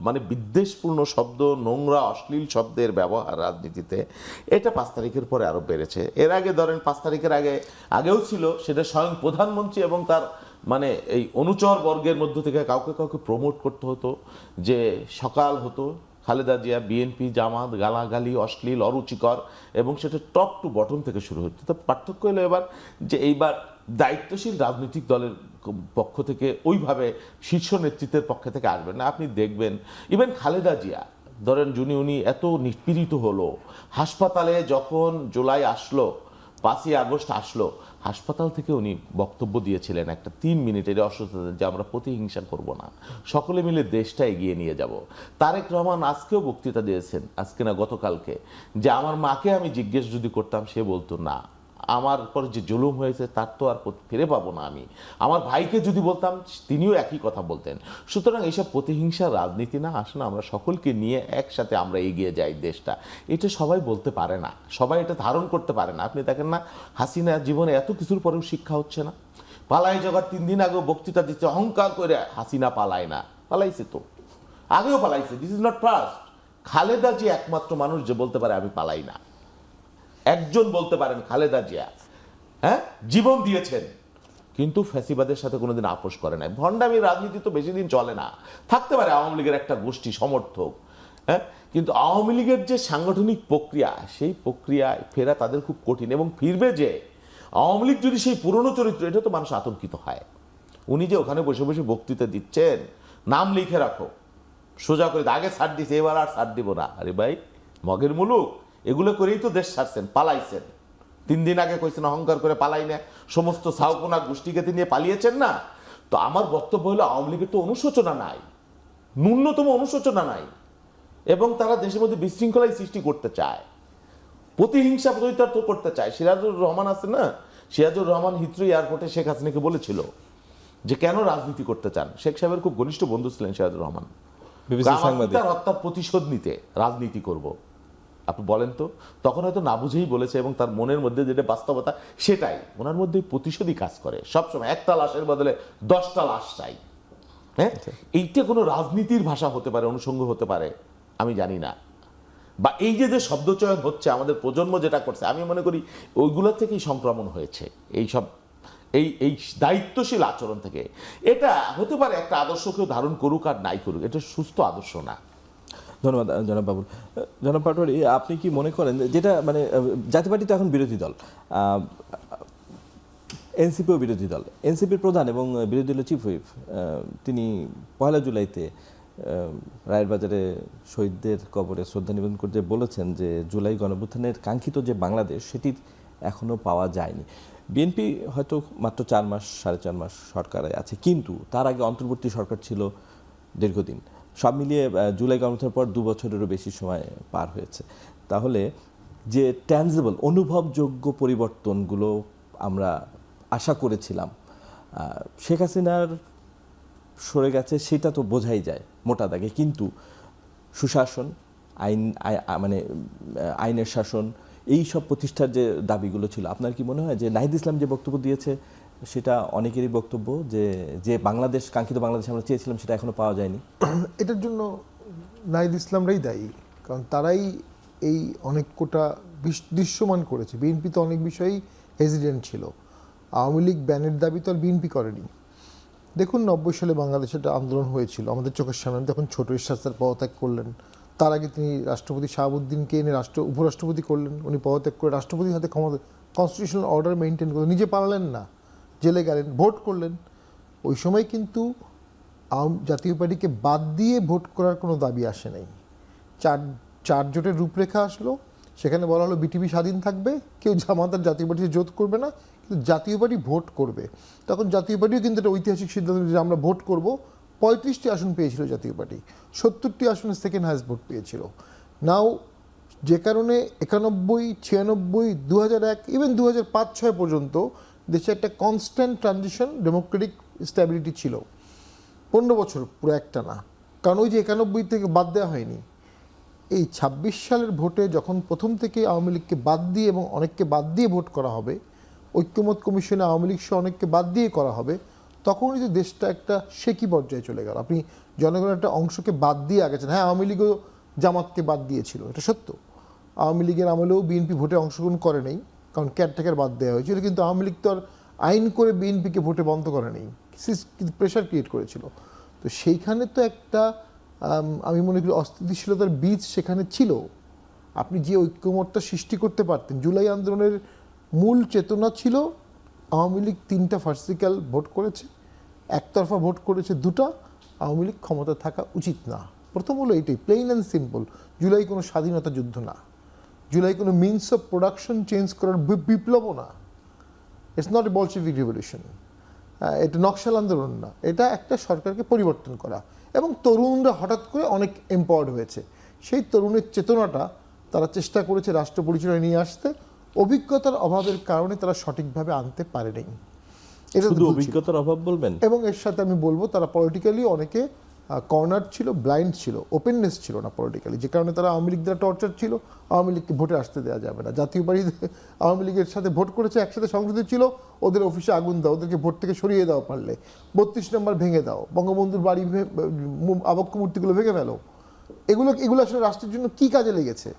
Speaker 1: মানে বিদ্বেষপূর্ণ শব্দ, নোংরা অশ্লীল শব্দের ব্যবহার রাজনীতিতে, এটা 5 তারিখের পরে আরও বেড়েছে। এর আগে ধরেন 5 তারিখের আগেও ছিল, সেটা স্বয়ং প্রধানমন্ত্রী এবং তার মানে এই অনুচর বর্গের মধ্য থেকে কাউকে কাউকে প্রমোট করতে হতো, যে সকাল হতো খালেদা জিয়া, বিএনপি, জামাত, গালাগালি, অশ্লীল, অরুচিকর, এবং সেটা টপ টু বটম থেকে শুরু হতো। তো পার্থক্য হলো এবার যে এইবার দায়িত্বশীল রাজনৈতিক দলের পক্ষ থেকে ওইভাবে শীর্ষ নেতৃত্বের পক্ষ থেকে আসবে না। আপনি দেখবেন ইভেন খালেদা জিয়া ধরেন, উনি এত নিপীড়িত হলো, হাসপাতালে যখন জুলাই আসলো, 5ই আগস্ট আসলো, হাসপাতাল থেকে উনি বক্তব্য দিয়েছিলেন একটা 3 মিনিটের অসুস্থতা, যে আমরা প্রতিহিংসা করব না, সকলে মিলে দেশটা এগিয়ে নিয়ে যাব। তারেক রহমান আজকেও বক্তৃতা দিয়েছেন, আজকে না গতকালকে, যে আমার মাকে আমি জিজ্ঞেস যদি করতাম, সে বলতো না, আমার পর যে জুলুম হয়েছে তার তো আর ফিরে পাবো না আমি। আমার ভাইকে যদি বলতাম, তিনিও একই কথা বলতেন। সুতরাং এইসব প্রতিহিংসার রাজনীতি না, আসলে আমরা সকলকে নিয়ে একসাথে আমরা এগিয়ে যাই দেশটা, এটা সবাই বলতে পারে না, সবাই এটা ধারণ করতে পারে না। আপনি দেখেন না, হাসিনা জীবনে এত কিছুর পরেও শিক্ষা হচ্ছে না। পালাই জগৎ 3 দিন আগেও বক্তৃতা দিচ্ছে, অহংকার করে হাসিনা পালায় না, পালাইছে তো, আগেও পালাইছে, this is not first. Khaleda Zia একমাত্র মানুষ যে বলতে পারে আমি পালাই না। একজন বলতে পারেন, খালেদা জিয়া, হ্যাঁ, জীবন দিয়েছেন কিন্তু ফ্যাসিবাদের সাথে কোনোদিন আপোষ করে নাই। ভণ্ডামির রাজনীতি তো বেশি দিন চলে না। থাকতে পারে আওয়ামী লীগের একটা গোষ্ঠী সমর্থক, হ্যাঁ, কিন্তু আওয়ামী লীগের যে সাংগঠনিক প্রক্রিয়া, সেই প্রক্রিয়ায় ফেরা তাদের খুব কঠিন। এবং ফিরবে যে আওয়ামী লীগ যদি সেই পুরনো চরিত্র, এটা তো মানুষ আতঙ্কিত হয়। উনি যে ওখানে বসে বসে বক্তৃতা দিচ্ছেন, নাম লিখে রাখো, সোজা করে আগে ছাড় দিছে, এবার আর ছাড় দিব না। আরে ভাই, মগের মুলুক, এগুলো করেই তো দেশ ছাড়ছেন, পালাইছেন। 3 দিন আগে কইছেন অহংকার করে পালাই না, সমস্ত সাউকোনা গোষ্ঠীকে নিয়ে পালিয়েছেন না। তো আমার বক্তব্য হলো, আওয়ামী লীগের তো অনুশোচনা নাই, ন্যূনতম অনুশোচনা নাই, এবং তারা দেশের মধ্যে বিশৃঙ্খলাই সৃষ্টি করতে চায়, প্রতিহিংসা চরিতার্থ করতে চায়। সিরাজুর রহমান আছে না, সিরাজুর রহমান হিথ্রো এয়ারপোর্টে শেখ হাসিনাকে বলেছিল যে কেন রাজনীতি করতে চান। শেখ সাহেবের খুব ঘনিষ্ঠ বন্ধু ছিলেন সিরাজুর রহমান।
Speaker 2: BBC সাংবাদিক।
Speaker 1: তার হত্যার প্রতিশোধ নিতে রাজনীতি করব। আপনি বলেন তো, তখন হয়তো না বুঝেই বলেছে এবং তার মনের মধ্যে যেটা বাস্তবতা সেটাই, ওনার মধ্যে প্রতিশোধই কাজ করে সবসময়। একটা লাশের বদলে 10টা লাশ চাই। হ্যাঁ, এইটা কোনো রাজনীতির ভাষা হতে পারে, অনুষঙ্গ হতে পারে, আমি জানি না। বা এই যে যে শব্দচয়ন হচ্ছে আমাদের প্রজন্ম যেটা করছে, আমি মনে করি ওইগুলো থেকেই সংক্রমণ হয়েছে, এই সব এই দায়িত্বশীল আচরণ থেকে। এটা হতে পারে একটা আদর্শকেও ধারণ করুক আর নাই করুক, এটা সুস্থ আদর্শ না।
Speaker 2: ধন্যবাদ জনাব বাবুল। জনাব পাটোয়ারি, আপনি কি মনে করেন যেটা মানে জাতীয় পার্টি তো এখন বিরোধী দল, এনসিপিও বিরোধী দল, এনসিপির প্রধান এবং বিরোধী দলের চিফ হুইপ তিনি 1 জুলাইতে রায়ের বাজারে শহীদদের কবরে শ্রদ্ধা নিবেদন করতে বলেছেন যে জুলাই গণঅভ্যুত্থানের কাঙ্ক্ষিত যে বাংলাদেশ সেটি এখনও পাওয়া যায়নি। বিএনপি হয়তো মাত্র 4 মাস 4.5 মাস সরকারে আছে, কিন্তু তার আগে অন্তর্বর্তী সরকার ছিল দীর্ঘদিন। সব মিলিয়ে জুলাই গণঅভ্যুত্থানের পর 2 বছরেরও বেশি সময় পার হয়েছে। তাহলে যে ট্যানজিবল অনুভবযোগ্য পরিবর্তনগুলো আমরা আশা করেছিলাম শেখ হাসিনার সরে গেছে, সেটা তো বোঝাই যায় মোটা দাগে, কিন্তু সুশাসন, মানে আইনের শাসন, এই সব প্রতিষ্ঠার যে দাবিগুলো ছিল, আপনার কি মনে হয় যে নাহিদ ইসলাম যে বক্তব্য দিয়েছে সেটা অনেকেরই বক্তব্য যে যে বাংলাদেশ, কাঙ্ক্ষিত বাংলাদেশ আমরা চেয়েছিলাম সেটা এখনো পাওয়া যায়নি?
Speaker 3: এটার জন্য নাহিদ ইসলামরাই দায়ী, কারণ তারাই এই অনেক কোটা দৃশ্যমান করেছে। বিএনপি তো অনেক বিষয়েই হেজিডেন্ট ছিল। আওয়ামী লীগ ব্যানের দাবি তো আর বিএনপি করেনি। দেখুন 90 সালে বাংলাদেশে একটা আন্দোলন হয়েছিল আমাদের চোখের সামনে, তখন ছোট ঈশ্বর স্যার পদত্যাগ করলেন। তার আগে তিনি রাষ্ট্রপতি শাহাবুদ্দিনকে এনে উপরাষ্ট্রপতি করলেন। উনি পদত্যাগ করে রাষ্ট্রপতির হাতে ক্ষমতা, কনস্টিটিউশনাল অর্ডার মেনটেন করে নিজে পারলেন না, জেলে গেলেন, ভোট করলেন। ওই সময় কিন্তু জাতীয় পার্টিকে বাদ দিয়ে ভোট করার কোনো দাবি আসে নাই। চার জোটের রূপরেখা আসলো, সেখানে বলা হলো বিটিভি স্বাধীন থাকবে, কেউ জামাত আর জাতীয় পার্টিতে জোট করবে না, কিন্তু জাতীয় পার্টি ভোট করবে। তখন জাতীয় পার্টিও কিন্তু একটা ঐতিহাসিক সিদ্ধান্ত যে আমরা ভোট করব। 35টি আসন পেয়েছিল জাতীয় পার্টি, 70টি আসনে সেকেন্ড হাইয়েস্ট ভোট পেয়েছিল। নাও যে কারণে 91, 96, 2001, ইভেন 2005-06 পর্যন্ত দেশে একটা কনস্ট্যান্ট ট্রানজিশন, ডেমোক্রেটিক স্ট্যাবিলিটি ছিল 15 বছর পুরো একটা না। কারণ ওই যে 91 থেকে বাদ দেওয়া হয়নি। এই 26 সালের ভোটে যখন প্রথম থেকে আওয়ামী লীগকে বাদ দিয়ে এবং অনেককে বাদ দিয়ে ভোট করা হবে, ঐক্যমত কমিশনে আওয়ামী লীগ সহ অনেককে বাদ দিয়ে করা হবে, তখনই যে দেশটা একটা শেকি পর্যায়ে চলে গেল। আপনি জনগণের একটা অংশকে বাদ দিয়ে আগেছেন। হ্যাঁ, আওয়ামী লীগও জামাতকে বাদ দিয়েছিল, এটা সত্য। আওয়ামী লীগের আমলেও বিএনপি ভোটে অংশগ্রহণ করে নেই, কারণ কেয়ারটেকার বাদ দেওয়া হয়েছিল। কিন্তু আওয়ামী লীগ তো আর আইন করে বিএনপিকে ভোটে বন্ধ করে নেই, প্রেশার ক্রিয়েট করেছিল। তো সেইখানে তো একটা আমি মনে করি অস্থিতিশীলতার বীজ সেখানে ছিল। আপনি যে ঐক্যমতটা সৃষ্টি করতে পারতেন, জুলাই আন্দোলনের মূল চেতনা ছিল আওয়ামী লীগ 3টা ফার্সিক্যাল ভোট করেছে, একতরফা ভোট করেছে 2টা, আওয়ামী লীগ ক্ষমতা থাকা উচিত না। প্রথম হলো এইটাই, প্লেইন অ্যান্ড সিম্পল। জুলাই কোনো স্বাধীনতা যুদ্ধ না, জুলাই কোনো মিনস অফ প্রোডাকশন চেঞ্জ করার বিপ্লবও না। It's not a Bolshevik revolution, এটা নকশাল আন্দোলন না, এটা একটা সরকারকে পরিবর্তন করা। এবং তরুণরা হঠাৎ করে অনেক এম্পাওয়ার্ড হয়েছে, সেই তরুণের চেতনাটা তারা চেষ্টা করেছে রাষ্ট্র পরিচালনায় নিয়ে আসতে। অভিজ্ঞতার অভাবের কারণে তারা সঠিকভাবে আনতে পারে নাই। এটা
Speaker 2: শুধু অভিজ্ঞতার অভাব বলবেন?
Speaker 3: এবং এর সাথে আমি বলবো তারা পলিটিক্যালি অনেকে কর্নার ছিল, ব্লাইন্ড ছিল, ওপেননেস ছিল না পলিটিক্যালি, যে কারণে তারা আওয়ামী লীগ দ্বারা টর্চার ছিল। আওয়ামী লীগকে ভোটে আসতে দেওয়া যাবে না। জাতীয় পার্টি আওয়ামী লীগের সাথে ভোট করেছে, একসাথে সংসদে ছিল, ওদের অফিসে আগুন দাও, ওদেরকে ভোট থেকে সরিয়ে দাও, পারলে 32 নম্বর ভেঙে দাও, বঙ্গবন্ধুর বাড়ি আবক্ষ মূর্তিগুলো ভেঙে ফেলো। এগুলো আসলে রাষ্ট্রের জন্য কি কাজে লেগেছে?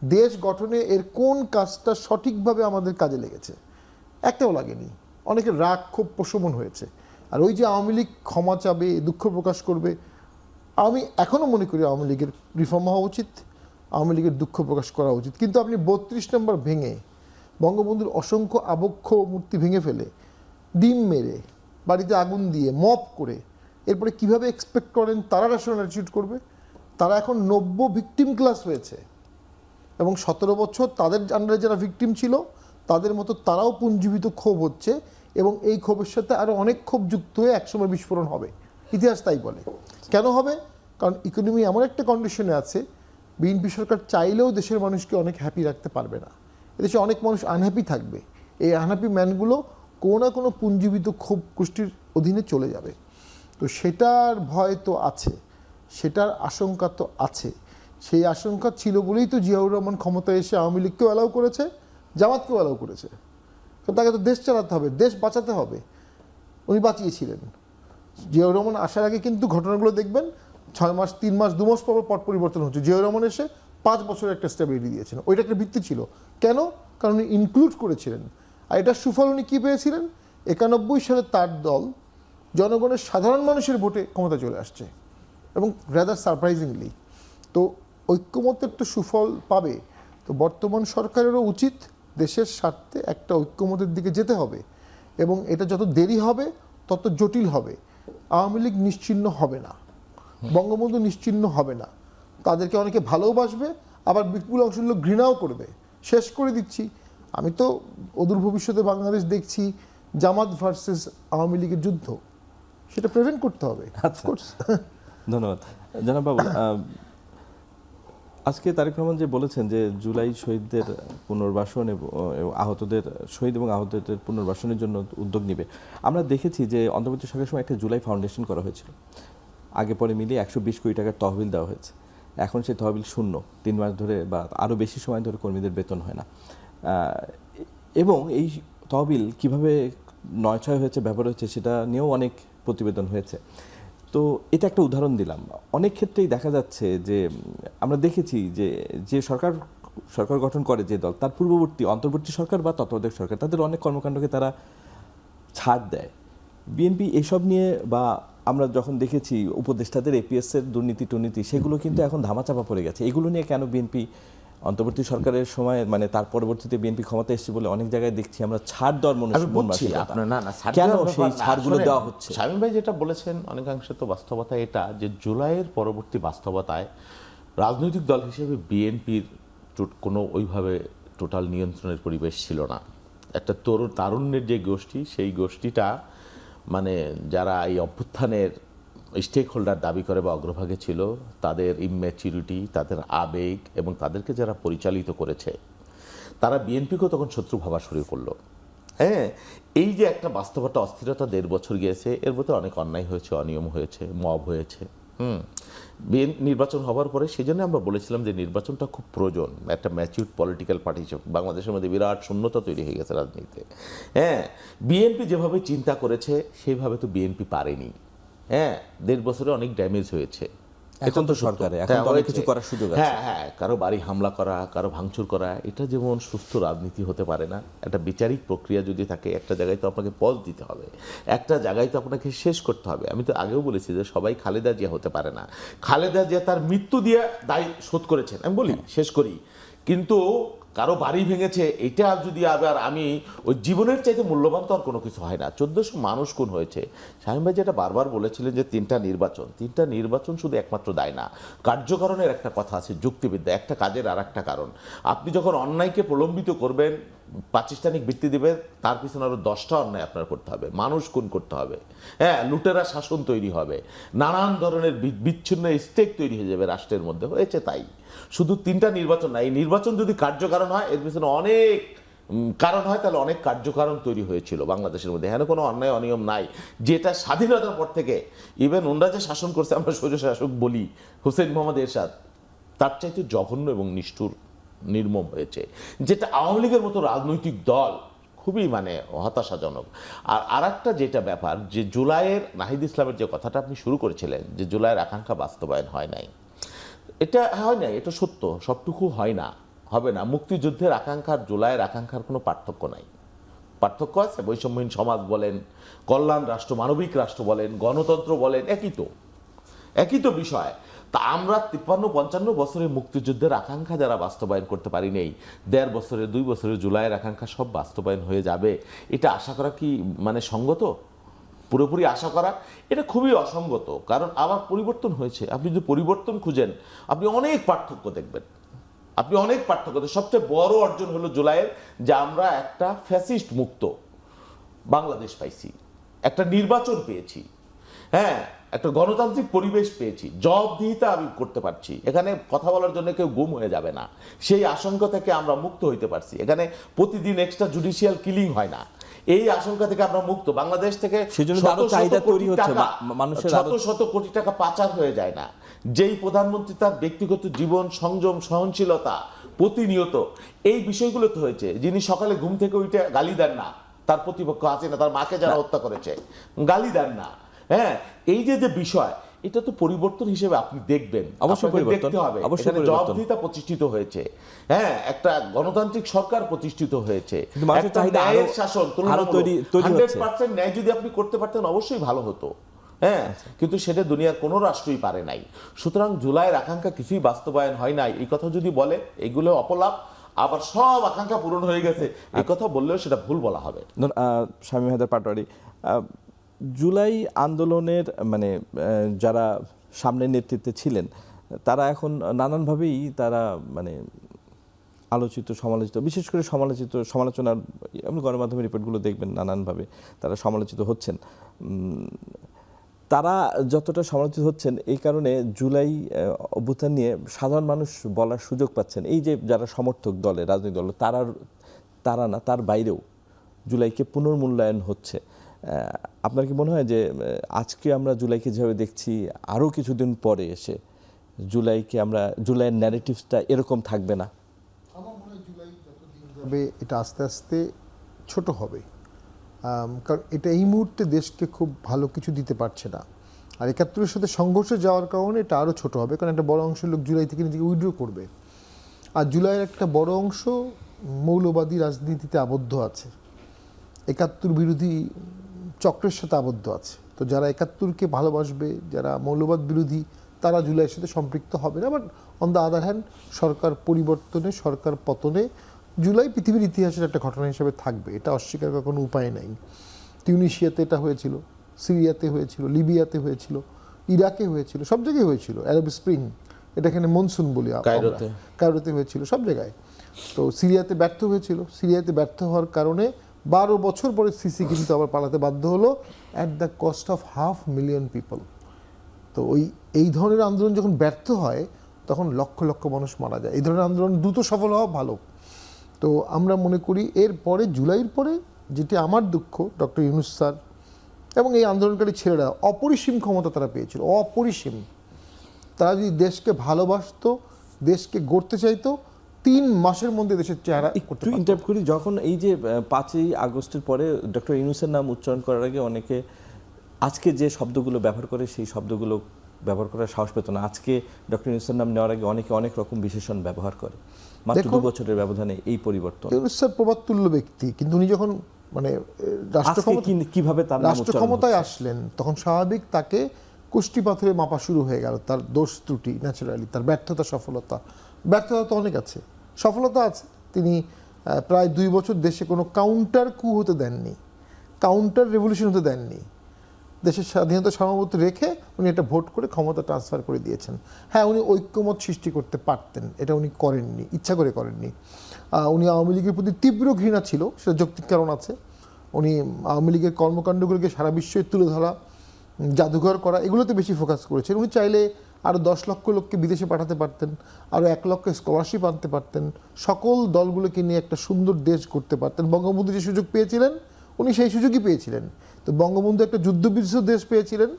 Speaker 3: দেশ গঠনে এর কোন কাজটা সঠিকভাবে আমাদের কাজে লেগেছে? একটাও লাগেনি। অনেকের রাগ খুব প্রশমন হয়েছে। আর ওই যে আওয়ামী লীগ ক্ষমা চাবে, দুঃখ প্রকাশ করবে, আমি এখনও মনে করি আওয়ামী লীগের রিফর্ম হওয়া উচিত, আওয়ামী লীগের দুঃখ প্রকাশ করা উচিত। কিন্তু আপনি 32 নম্বর ভেঙে, বঙ্গবন্ধুর অসংখ্য আবক্ষ মূর্তি ভেঙে ফেলে, ডিম মেরে, বাড়িতে আগুন দিয়ে, মপ করে, এরপরে কিভাবে এক্সপেক্ট করেন তারা ন্যাশনাল অ্যাটিটিউড করবে? তারা এখন 90 ভিকটিম ক্লাস হয়েছে এবং 17 বছর তাদের আন্ডারে যারা ভিকটিম ছিল তাদের মতো তারাও পুঞ্জীবিত ক্ষোভ হচ্ছে, এবং এই ক্ষোভের সাথে আরও অনেক ক্ষোভ যুক্ত হয়ে একসময় বিস্ফোরণ হবে। ইতিহাস তাই বলে। কেন হবে? কারণ ইকোনমি এমন একটা কন্ডিশনে আছে, বিএনপি সরকার চাইলেও দেশের মানুষকে অনেক হ্যাপি রাখতে পারবে না। এদেশে অনেক মানুষ আনহ্যাপি থাকবে। এই আহনাফি ম্যানগুলো কোনো না কোনো পুঞ্জীবিত ক্ষোভ গোষ্ঠীর অধীনে চলে যাবে। তো সেটার ভয় তো আছে, সেটার আশঙ্কা তো আছে। সেই আশঙ্কা ছিল বলেই তো জিয়াউর রহমান ক্ষমতায় এসে আওয়ামী লীগকেও অ্যালাউ করেছে, জামাতকেও অ্যালাউ করেছে। তো তাকে তো দেশ চালাতে হবে, দেশ বাঁচাতে হবে। উনি বাঁচিয়েছিলেন। জিয়াউর রহমান আসার আগে কিন্তু ঘটনাগুলো দেখবেন 6 মাস 3 মাস 2 মাস পর পট পরিবর্তন হচ্ছে। জিয়াউর রহমান এসে 5 বছরের একটা স্টেবিলিটি দিয়েছেন, ওইটা একটা ভিত্তি ছিল। কেন? কারণ উনি ইনক্লুড করেছিলেন। আর এটার সুফল উনি কী পেয়েছিলেন? 91 সালে তার দল জনগণের সাধারণ মানুষের ভোটে ক্ষমতা চলে আসছে, এবং রাদার সারপ্রাইজিংলি। তো ঐক্যমত্যের তো সুফল পাবে। তো বর্তমান সরকারেরও উচিত দেশের স্বার্থে একটা ঐক্যমতের দিকে যেতে হবে, এবং এটা যত দেরি হবে তত জটিল হবে। আওয়ামী লীগ নিশ্চিহ্ন হবে না, বঙ্গবন্ধু নিশ্চিহ্ন হবে না। তাদেরকে অনেকে ভালোবাসবে, আবার বিপুল অংশ লোক ঘৃণাও করবে। শেষ করে দিচ্ছি, আমি তো অদূর ভবিষ্যতে বাংলাদেশ দেখছি জামাত ভার্সেস আওয়ামী লীগের যুদ্ধ, সেটা প্রিভেন্ট করতে হবে।
Speaker 2: আচ্ছা, ধন্যবাদ জনাব বাবুল। আজকে তারেক রহমান যে বলেছেন যে জুলাই শহীদদের পুনর্বাসন এবং আহতদের শহীদ এবং আহতদের পুনর্বাসনের জন্য উদ্যোগ নেবে। আমরা দেখেছি যে অন্তর্বর্তী সরকারের সময় একটা জুলাই ফাউন্ডেশন করা হয়েছিল, আগে পরে মিলিয়ে 120 কোটি টাকার তহবিল দেওয়া হয়েছে। এখন সেই তহবিল শূন্য, 3 মাস ধরে বা আরও বেশি সময় ধরে কর্মীদের বেতন হয় না। এবং এই তহবিল কিভাবে নয়ছয় হয়েছে, ব্যবহার হয়েছে, সেটা নিয়েও অনেক প্রতিবেদন হয়েছে। তো এটা একটা উদাহরণ দিলাম। অনেক ক্ষেত্রেই দেখা যাচ্ছে যে আমরা দেখেছি যে যে সরকার গঠন করে যে দল, তার পূর্ববর্তী অন্তর্বর্তী সরকার বা তত্ত্বাবধায়ক সরকার, তাদের অনেক কর্মকাণ্ডকে তারা ছাড় দেয়। বিএনপি এসব নিয়ে, বা আমরা যখন দেখেছি উপদেষ্টাদের এপিএসের দুর্নীতি সেগুলো কিন্তু এখন ধামাচাপা পড়ে গেছে। এগুলো নিয়ে কেন বিএনপি অন্তর্বর্তী সরকারের সময়, মানে তার পরবর্তীতে বিএনপি ক্ষমতা এসেছে বলে অনেক জায়গায় দেখছি আমরা ছাড় দেওয়ার কেন সেই ছাড়গুলো দেওয়া হচ্ছে?
Speaker 1: শামীম ভাই যেটা বলেছেন অনেকাংশে তো বাস্তবতা এটা, যে জুলাইয়ের পরবর্তী বাস্তবতায় রাজনৈতিক দল হিসেবে বিএনপির কোনো ওইভাবে টোটাল নিয়ন্ত্রণের পরিবেশ ছিল না। একটা তারুণ্যের যে গোষ্ঠী, সেই গোষ্ঠীটা মানে যারা এই অভ্যুত্থানের স্টেক হোল্ডার দাবি করে বা অগ্রভাগে ছিল, তাদের ইম্যাচুরিটি, তাদের আবেগ এবং তাদেরকে যারা পরিচালিত করেছে, তারা বিএনপিকেও তখন শত্রু ভাবা শুরু করলো। হ্যাঁ, এই যে একটা বাস্তবতা, অস্থিরতা 1.5 বছর গিয়েছে, এর মধ্যে অনেক অন্যায় হয়েছে, অনিয়ম হয়েছে, মব হয়েছে। নির্বাচন হওয়ার পরে সেই জন্য আমরা বলেছিলাম যে নির্বাচনটা খুব প্রয়োজন। একটা ম্যাচিউরড পলিটিক্যাল পার্টি বাংলাদেশের মধ্যে বিরাট শূন্যতা তৈরি হয়ে গেছে রাজনীতিতে। হ্যাঁ, বিএনপি যেভাবে চিন্তা করেছে সেইভাবে তো বিএনপি পারেনি। হ্যাঁ, 1.5 বছরে অনেক ড্যামেজ হয়েছে।
Speaker 2: এখন তো সরকারে এখন তো অনেক কিছু করার সুযোগ আছে।
Speaker 1: হ্যাঁ, কারো বাড়ি হামলা করা, কারো ভাঙচুর করা, এটা যেমন সুস্থ রাজনীতি হতে পারে না। একটা বিচারিক প্রক্রিয়া যদি থাকে, একটা জায়গায় তো আপনাকে পজ দিতে হবে, একটা জায়গায় তো আপনাকে শেষ করতে হবে। আমি তো আগেও বলেছি যে সবাই খালেদা জিয়া হতে পারে না। খালেদা জিয়া তার মৃত্যু দিয়ে দায় শোধ করেছেন, আমি বলি শেষ করি, কিন্তু কারো বাড়ি ভেঙেছে, এটা যদি আবার আমি ওই জীবনের চাইতে মূল্যবান তো আর কোনো কিছু হয় না। 1400 মানুষ খুন হয়েছে। শামীম ভাই যেটা বারবার বলেছিলেন যে 3টা নির্বাচন শুধু একমাত্র দায় না, কার্যকারণের একটা কথা আছে, যুক্তিবিদ্যা, একটা কাজের আর একটা কারণ। আপনি যখন অন্যায়কে প্রলম্বিত করবেন, প্রাতিষ্ঠানিক ভিত্তি দিবেন, তার পিছনে আরও 10টা অন্যায় আপনার করতে হবে, মানুষ খুন করতে হবে, হ্যাঁ, লুটেরা শাসন তৈরি হবে, নানান ধরনের বিচ্ছিন্ন স্টেক তৈরি হয়ে যাবে রাষ্ট্রের মধ্যে। হয়েছে তাই। শুধু 3টা নির্বাচন না, এই নির্বাচন যদি কার্যকারণ হয়, এর পিছনে অনেক কারণ হয়, তাহলে অনেক কার্যকারণ তৈরি হয়েছিল বাংলাদেশের মধ্যে। এখানে কোনো অন্যায় অনিয়ম নাই, যেটা স্বাধীনতার পর থেকে ইভেন ওনরা যে শাসন করছে, আমরা স্বৈর শাসক বলি, হোসেন মোহাম্মদ এরশাদ, তার চাইতে জঘন্য এবং নিষ্ঠুর নির্মম হয়েছে, যেটা আওয়ামী লীগের মতো রাজনৈতিক দল খুবই মানে হতাশাজনক। আর একটা যেটা ব্যাপার, যে জুলাইয়ের নাহিদ ইসলামের যে কথাটা আপনি শুরু করেছিলেন, যে জুলাইয়ের আকাঙ্ক্ষা বাস্তবায়ন হয় নাই, এটা হয় নাই, এটা সত্য, সবটুকু হয় না, হবে না। মুক্তিযুদ্ধের আকাঙ্ক্ষার জুলাইয়ের আকাঙ্ক্ষার কোনো পার্থক্য নাই। পার্থক্য আছে, বৈষম্যহীন সমাজ বলেন, কল্যাণ রাষ্ট্র, মানবিক রাষ্ট্র বলেন, গণতন্ত্র বলেন, একই তো বিষয়। তা আমরা 53-55 বছরের মুক্তিযুদ্ধের আকাঙ্ক্ষা যারা বাস্তবায়ন করতে পারি নেই, 1.5 বছরে 2 বছরের জুলাইয়ের আকাঙ্ক্ষা সব বাস্তবায়ন হয়ে যাবে, এটা আশা করা কি মানে সঙ্গত? পুরোপুরি আশা করা এটা খুবই অসঙ্গত। কারণ আবার পরিবর্তন হয়েছে। আপনি যদি পরিবর্তন খুঁজেন, আপনি অনেক পার্থক্য দেখবেন, সবচেয়ে বড় অর্জন হলো জুলাইয়ের, যে আমরা একটা ফ্যাসিস্ট মুক্ত বাংলাদেশ পাইছি, একটা নির্বাচন পেয়েছি। হ্যাঁ, একটা গণতান্ত্রিক পরিবেশ পেয়েছি, জবাবদিহিতা আমি করতে পারছি, এখানে কথা বলার জন্য কেউ গুম হয়ে যাবে না, সেই আশঙ্কা থেকে আমরা মুক্ত হইতে পারছি। এখানে প্রতিদিন এক্সট্রা জুডিশিয়াল কিলিং হয় না, এই আশঙ্কা থেকে আমরা মুক্ত। বাংলাদেশ থেকে
Speaker 2: সেজন্য
Speaker 1: শত
Speaker 2: আরো
Speaker 1: শত
Speaker 2: চাহিদা
Speaker 1: কোটি
Speaker 2: তৈরি হচ্ছে,
Speaker 1: টাকা,
Speaker 2: মানুষের
Speaker 1: শত শত কোটি টাকা পাচার হয়ে যায় না। যেই প্রধানমন্ত্রী তার ব্যক্তিগত জীবন, সংযম, সহনশীলতা প্রতিনিয়ত এই বিষয়গুলো তো হয়েছে, যিনি সকালে ঘুম থেকে উঠে গালি দেন না তার প্রতিপক্ষ আছে না, তার মাকে যারা হত্যা করেছে গালি দেন না, হ্যাঁ, এই যে যে বিষয়, এটা তো পরিবর্তন হিসেবে আপনি দেখবেন,
Speaker 2: অবশ্যই
Speaker 1: আপনাকে
Speaker 2: পরিবর্তন,
Speaker 1: দেখতে হবে।
Speaker 2: অবশ্যই
Speaker 1: এখানে
Speaker 2: পরিবর্তন।
Speaker 1: জবাবদিহিতা প্রতিষ্ঠিত হয়েছে, হ্যাঁ, একটা গণতান্ত্রিক সরকার প্রতিষ্ঠিত হয়েছে,
Speaker 2: কিন্তু মানুষের
Speaker 1: একটা
Speaker 2: চাহিদা
Speaker 1: ন্যায়ের
Speaker 2: আরো-
Speaker 1: শাসন
Speaker 2: আরো তৈরি হচ্ছে।
Speaker 1: 100% ন্যায় যদি আপনি করতে পারতেন অবশ্যই ভালো হতো, হ্যাঁ, কিন্তু সেটা দুনিয়ার কোনো রাষ্ট্রই পারে নাই। সুতরাং জুলাইয়ের আকাঙ্ক্ষা কিছুই বাস্তবায়ন হয় নাই এই কথা যদি বলে, এগুলো অপলাপ। আবার সব আকাঙ্ক্ষা পূরণ হয়ে গেছে এই কথা বললেও সেটা ভুল বলা হবে।
Speaker 2: শামীম হায়দার পাটোয়ারি, জুলাই আন্দোলনের মানে যারা সামনের নেতৃত্বে ছিলেন তারা এখন নানানভাবেই তারা মানে আলোচিত, সমালোচিত, বিশেষ করে সমালোচনার, আপনি গণমাধ্যমের রিপোর্টগুলো দেখবেন, নানানভাবে তারা সমালোচিত হচ্ছেন। তারা যতটা সমালোচিত হচ্ছেন এই কারণে জুলাই অভ্যুত্থান নিয়ে সাধারণ মানুষ বলার সুযোগ পাচ্ছেন। এই যে যারা সমর্থক দলে, রাজনৈতিক দল, তারা না, তার বাইরেও জুলাইকে পুনর্মূল্যায়ন হচ্ছে। আপনার কি মনে হয় যে আজকে আমরা জুলাইকে যেভাবে দেখছি, আরও কিছুদিন পরে এসে জুলাইয়ের ন্যারেটিভসটা এরকম থাকবে না?
Speaker 3: আমার মনে হয় জুলাই যতদিন যাবে এটা আস্তে আস্তে ছোট হবে, কারণ এটা এই মুহূর্তে দেশকে খুব ভালো কিছু দিতে পারছে না। আর ৭১-এর সাথে সংঘর্ষে যাওয়ার কারণে এটা আরও ছোট হবে, কারণ একটা বড় অংশের লোক জুলাই থেকে নিজেকে উইথড্র করবে। আর জুলাইয়ের একটা বড় অংশ মৌলবাদী রাজনীতিতে আবদ্ধ আছে, ৭১ বিরোধী চক্রের সাথে আবদ্ধ আছে। তো যারা ৭১কে ভালোবাসবে, যারা মৌলবাদ বিরোধী, তারা জুলাইয়ের সাথে সম্পৃক্ত হবে না। But on the other hand, সরকার পরিবর্তনে, সরকার পতনে জুলাই পৃথিবীর ইতিহাসের একটা ঘটনা হিসেবে থাকবে, এটা অস্বীকার করার কোনো উপায় নাই। তিউনিশিয়াতে এটা হয়েছিল, সিরিয়াতে হয়েছিল, লিবিয়াতে হয়েছিল, ইরাকে হয়েছিল, সব জায়গায় হয়েছিল। আরব স্প্রিং, এটা এখানে মনসুন বলি আমরা, কায়রোতে হয়েছিল, সব জায়গায়। তো সিরিয়াতে ব্যর্থ হয়েছিল, সিরিয়াতে ব্যর্থ হওয়ার কারণে 12 বছর পরে সিসি কিন্তু আবার পালাতে বাধ্য হলো, at the cost of 500,000 people. তো এই ধরনের আন্দোলন যখন ব্যর্থ হয় তখন লক্ষ লক্ষ মানুষ মারা যায়। এই ধরনের আন্দোলন দ্রুত সফল হওয়া ভালো। তো আমরা মনে করি এর পরে, জুলাইয়ের পরে, যেটি আমার দুঃখ, ডক্টর ইউনূস স্যার এবং এই আন্দোলনকারী ছেলেরা অপরিসীম ক্ষমতা তারা পেয়েছিল, অপরিসীম। তারা যদি দেশকে ভালোবাসতো, দেশকে গড়তে চাইতো, 3 মাসের মধ্যে দেশের চেহারা করতে
Speaker 2: একটু ইন্টারপ্ট করি। যখন এই যে 5ই আগস্টের পরে ডক্টর ইউনূসের নাম উচ্চারণ করার আগে অনেকে আজকে যে শব্দগুলো ব্যবহার করে সেই শব্দগুলো ব্যবহার করার সাহস পেত না। আজকে ডক্টর ইউনূসের নাম নেওয়ার আগে অনেকে অনেক রকম বিশেষণ ব্যবহার করে। মাত্র 2 বছরের ব্যবধানে এই পরিবর্তন।
Speaker 3: ইউনূস স্যার প্রবাদতুল্য ব্যক্তি, কিন্তু উনি যখন মানে
Speaker 2: কিভাবে তার
Speaker 3: রাষ্ট্র ক্ষমতায় আসলেন তখন স্বাভাবিক তাকে কুষ্টি পাথরে মাপা শুরু হয়ে গেল, তার দোষ ত্রুটি, ন্যাচারালি তার ব্যর্থতা, সফলতা। ব্যর্থতা তো অনেক আছে, সফলতা আছে। তিনি প্রায় 2 বছর দেশে কোনো কাউন্টার কু হতে দেননি, কাউন্টার রেভলিউশন হতে দেননি। দেশের স্বাধীনতা সার্বভৌমত্ব রেখে উনি একটা ভোট করে ক্ষমতা ট্রান্সফার করে দিয়েছেন। হ্যাঁ, উনি ঐক্যমত সৃষ্টি করতে পারতেন, এটা উনি করেননি, ইচ্ছা করে করেননি। উনি আওয়ামী লীগের প্রতি তীব্র ঘৃণা ছিল, সেটা যৌক্তিক কারণ আছে। উনি আওয়ামী লীগের কর্মকাণ্ডগুলোকে সারা বিশ্বে তুলে ধরা, জাদুঘর করা, এগুলোতে বেশি ফোকাস করেছেন। উনি চাইলে আরও 10 লক্ষ লোককে বিদেশে পাঠাতে পারতেন, আরও 1 লক্ষ স্কলারশিপ আনতে পারতেন, সকল দলগুলোকে নিয়ে একটা সুন্দর দেশ করতে পারতেন। বঙ্গবন্ধু যে সুযোগ পেয়েছিলেন উনি সেই সুযোগই পেয়েছিলেন। তো বঙ্গবন্ধু একটা যুদ্ধবিধ্বস্ত দেশ পেয়েছিলেন,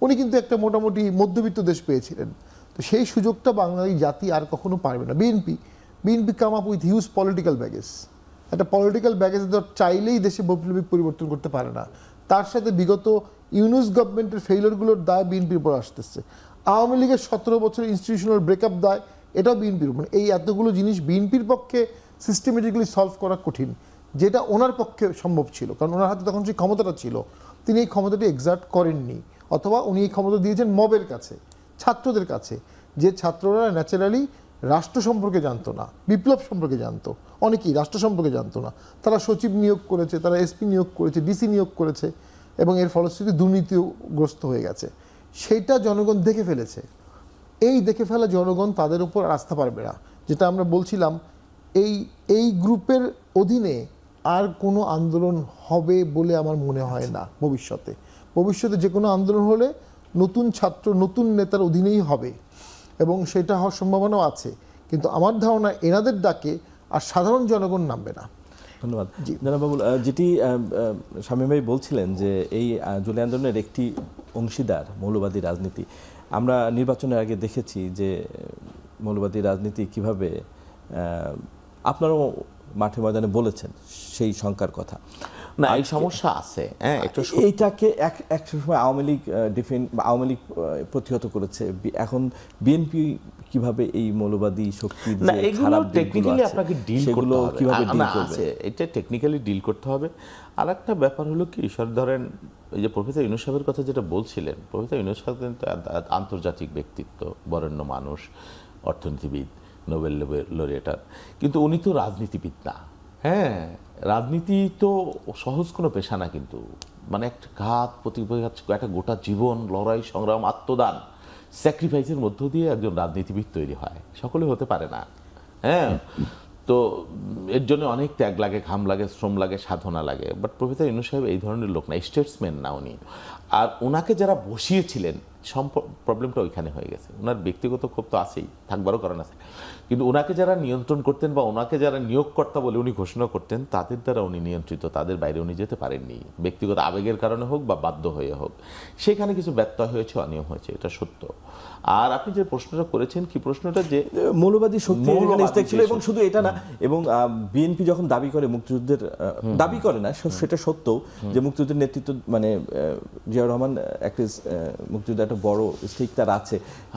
Speaker 3: উনি কিন্তু একটা মোটামুটি মধ্যবিত্ত দেশ পেয়েছিলেন। তো সেই সুযোগটা বাঙালি জাতি আর কখনো পারবে না। BNP come up with huge political baggage. একটা পলিটিক্যাল ব্যাগেজ চাইলেই দেশে বৈপ্লবিক পরিবর্তন করতে পারে না। তার সাথে বিগত ইউনূস গভর্নমেন্টের ফেইলিওরগুলোর দায় বিএনপির উপর আসতেছে। আওয়ামী লীগের 17 বছরের ইনস্টিটিউশনাল ব্রেকআপ দায়, এটাও বিএনপির উপর। এই এতগুলো জিনিস বিএনপির পক্ষে সিস্টেমেটিক্যালি সলভ করা কঠিন, যেটা ওনার পক্ষে সম্ভব ছিল, কারণ ওনার হাতে তখন সেই ক্ষমতাটা ছিল। তিনি এই ক্ষমতাটি এক্সার্ট করেননি, অথবা উনি এই ক্ষমতা দিয়েছেন মবের কাছে, ছাত্রদের কাছে, যে ছাত্ররা ন্যাচারালি রাষ্ট্র সম্পর্কে জানতো না, বিপ্লব সম্পর্কে জানতো, অনেকেই রাষ্ট্র সম্পর্কে জানতো না। তারা সচিব নিয়োগ করেছে, তারা এসপি নিয়োগ করেছে, ডিসি নিয়োগ করেছে, এবং এর ফলশ্রুতি দুর্নীতিগ্রস্ত হয়ে গেছে। সেইটা জনগণ দেখে ফেলেছে। এই দেখে ফেলা জনগণ তাদের উপর আস্থা পারবে না। যেটা আমরা বলছিলাম, এই গ্রুপের অধীনে আর কোনো আন্দোলন হবে বলে আমার মনে হয় না। ভবিষ্যতে যে কোনো আন্দোলন হলে নতুন ছাত্র নতুন নেতার অধীনেই হবে এবং সেটা হওয়ার সম্ভাবনাও আছে, কিন্তু আমার ধারণা এনাদের ডাকে আর সাধারণ জনগণ নামবে না।
Speaker 2: ধন্যবাদ জনাব বাবুল। যেটি শামীম ভাই বলছিলেন যে এই জুলাই আন্দোলনের একটি অংশীদার মৌলবাদী রাজনীতি। আমরা নির্বাচনের আগে দেখেছি যে মৌলবাদী রাজনীতি কিভাবে আপনারাও মাঠে ময়দানে বলেছেন সেই শঙ্কার কথা।
Speaker 1: না, এই সমস্যা আছে। হ্যাঁ, একটু
Speaker 2: এইটাকে এক সময় আওয়ামী লীগ আওয়ামী লীগ প্রতিহত করেছে, এখন বিএনপি কিভাবে এই মৌলবাদী শক্তির
Speaker 1: না,
Speaker 2: যে
Speaker 1: এগুলো
Speaker 2: খারাপ
Speaker 1: টেকনিক্যালি আপনাকে ডিল করতে হবে।
Speaker 2: কিভাবে ডিল
Speaker 1: না,
Speaker 2: করবে?
Speaker 1: আছে, এটা টেকনিক্যালি ডিল করতে হবে। আর একটা ব্যাপার হলো কি, সর ধরেন এই যে প্রফেসর ইউনূস সাহেবের কথা যেটা বলছিলেন, প্রফেসর ইউনূস সাহেব কিন্তু আন্তর্জাতিক ব্যক্তিত্ব, বরেণ্য মানুষ, অর্থনীতিবিদ, নোবেল লরিয়েটার, কিন্তু উনি তো রাজনীতিবিদ না। হ্যাঁ, রাজনীতি তো সহজ কোনো পেশা না, কিন্তু মানে একটা ঘাত প্রতিঘাত, একটা গোটা জীবন লড়াই সংগ্রাম আত্মদান স্যাক্রিফাইসের মধ্য দিয়ে একজন রাজনীতিবিদ তৈরি হয়, সকলে হতে পারে না। হ্যাঁ, তো এর জন্য অনেক ত্যাগ লাগে, ঘাম লাগে, শ্রম লাগে, সাধনা লাগে। বাট প্রফেসর ইউনূস সাহেব এই ধরনের লোক না, স্টেটসম্যান না উনি। আর ওনাকে যারা বসিয়েছিলেন, প্রবলেমটা ওইখানে হয়ে গেছে। ওনার ব্যক্তিগত ক্ষোভ তো আছেই, থাকবারও কারণ আছে, কিন্তু ওনাকে যারা নিয়ন্ত্রণ করতেন বা ওনাকে যারা নিয়োগকর্তা বলে উনি ঘোষণা করতেন, তাদের দ্বারা উনি নিয়ন্ত্রিত, তাদের বাইরে উনি যেতে পারেননি, ব্যক্তিগত আবেগের কারণে হোক বা বাধ্য হয়ে হোক। সেখানে কিছু ব্যত্যয় হয়েছে, অনিয়ম হয়েছে, এটা সত্য। আর আপনি যে প্রশ্নটা করেছেন, কি প্রশ্নটা, যে
Speaker 2: মৌলবাদী শক্তি
Speaker 1: মৌলবাদী
Speaker 2: স্টেক ছিল,
Speaker 1: যে
Speaker 2: এবং শুধু এটা না, এবং বিএনপি যখন দাবি করে মুক্তিযুদ্ধের, দাবি করে না সেটা সত্য যে মুক্তিযুদ্ধের নেতৃত্ব মানে জিয়াউর রহমান একটা মুক্তিযুদ্ধের একটা বড় স্টেক তার আছে,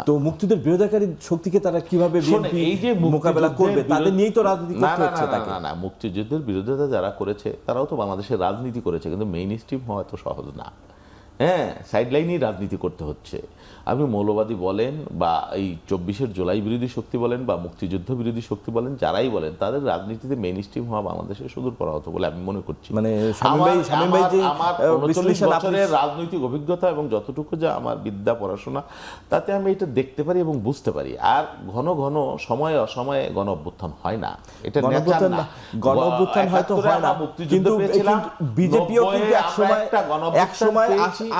Speaker 2: তো মুক্তিযুদ্ধের বিরোধিতাকারী শক্তিকে তারা কিভাবে বিএনপি
Speaker 1: এই যে
Speaker 2: মোকাবেলা করবে, তাদের নিয়েই তো রাজনীতি করতে হচ্ছে তাকে।
Speaker 1: না, মুক্তিযুদ্ধের বিরোধিতা যারা করেছে তারাও তো বাংলাদেশের রাজনীতি করেছে, কিন্তু মেইন স্ট্রিম হওয়া তো সহজ না। হ্যাঁ, সাইডলাইনেই রাজনীতি করতে হচ্ছে। আপনি মৌলবাদী বলেন বা এই 24 জুলাই বিরোধী শক্তি বলেন বা মুক্তিযুদ্ধ বিরোধী শক্তি বলেন, যারাই বলেন, তাদের রাজনীতিতে মেইন স্ট্রিম হওয়া বাংলাদেশের সুদূর পরাহত বলে আমি মনে করছি।
Speaker 2: মানে শামীম ভাই যে
Speaker 1: আমার 39 বছরের রাজনৈতিক অভিজ্ঞতা এবং যতটুকু যা আমার বিদ্যা পড়াশোনা, তাতে আমি এটা দেখতে পারি এবং বুঝতে পারি। আর ঘন ঘন সময়ে অসময়ে গণ অভ্যুত্থান হয় না, এটা নেচার না।
Speaker 2: গণ অভ্যুত্থান হয়তো হয় না, কিন্তু বিজেপিও কিন্তু একসময়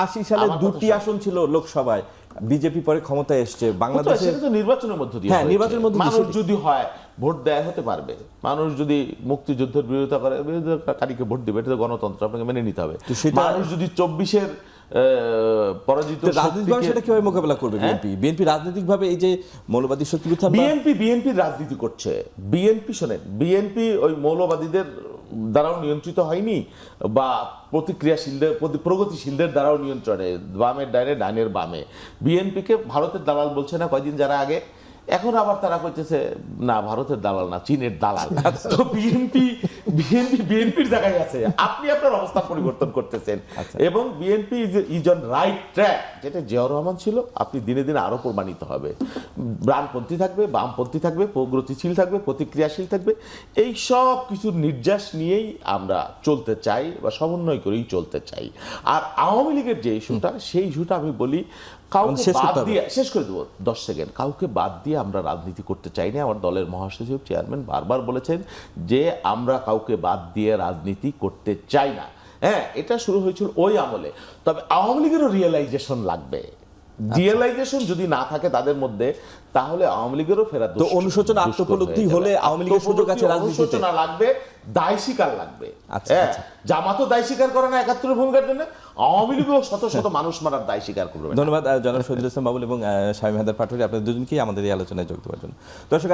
Speaker 2: 80 সালে 2টি আসন ছিল লোকসভায়, বিজেপি পরে ক্ষমতায় এসছে বাংলাদেশে।
Speaker 1: সেটা তো নির্বাচনের মধ্য দিয়ে,
Speaker 2: হ্যাঁ, নির্বাচনের মধ্য দিয়ে।
Speaker 1: মানুষ যদি হয় ভোট দেয় হতে পারবে, মানুষ যদি মুক্তিযুদ্ধের বিরোধিতা করে, বিরোধিতাকারীকে ভোট দেবে, এটা তো গণতন্ত্র, আপনাকে মেনে নিতে হবে। মানুষ যদি 24 পরাজিত
Speaker 2: রাজনৈতিকভাবে সেটা কিভাবে মোকাবেলা করবে বিএনপি রাজনৈতিকভাবে এই যে মৌলবাদী শক্তি
Speaker 1: বিএনপি রাজনীতি করছে। বিএনপি শোনেন, বিএনপি ওই মৌলবাদীদের দ্বারাও নিয়ন্ত্রিত হয়নি বা প্রতিক্রিয়াশীলদের প্রগতিশীলদের দ্বারাও নিয়ন্ত্রণে, বামের ডাইনে ডাইনের বামে। বিএনপিকে ভারতের দালাল বলছে না কয়দিন যারা আগে, এখন আবার তারা কইতেছে না ভারতের দালাল না, চীনের দালাল। তো বিএনপির জায়গায় আছে, আপনি আপনার অবস্থান পরিবর্তন করতেছেন। এবং BNP is on right track, যেটা জিয়াউর রহমান ছিল, আপনি দিনে দিনে আরো প্রমাণিত হবে। ডানপন্থী থাকবে, বামপন্থী থাকবে, প্রগতিশীল থাকবে, প্রতিক্রিয়াশীল থাকবে, এই সব কিছুর নির্যাস নিয়েই আমরা চলতে চাই বা সমন্বয় করেই চলতে চাই। আর আওয়ামী লীগের যে ইস্যুটা, সেই ইস্যুটা আমি বলি কাউকে বাদ দিয়ে, শেষ করে দেবো 10 সেকেন্ড, কাউকে বাদ দিয়ে আমরা রাজনীতি করতে চাই না। আমার দলের মহাসচিব চেয়ারম্যান বারবার বলেছেন যে আমরা কাউকে বাদ দিয়ে রাজনীতি করতে চাই না। হ্যাঁ, এটা শুরু হয়েছিল ওই আমলে। তবে আওয়ামী লীগেরও রিয়েলাইজেশন লাগবে। রিয়েলাইজেশন যদি না থাকে তাদের মধ্যে, তাহলে আওয়ামী লীগেরও ফেরা
Speaker 2: তো অনুশোচনা আত্মপলব্ধি হলে আওয়ামী লীগের সুযোগ আছে রাজনীতিতে।
Speaker 1: অনুশোচনা লাগবে, দায় স্বীকার লাগবে। জামাতও দায় স্বীকার করে না 71 ভূমিকার জন্য, আওয়ামী লীগও শত শত মানুষ মারার দায় স্বীকার করবে।
Speaker 2: ধন্যবাদ জনাব শহীদুল ইসলাম বাবুল এবং শামীম হায়দার পাটোয়ারী, আপনাদের দুজনকেই আমাদের এই আলোচনায় যোগ দেওয়ার জন্য। দর্শক,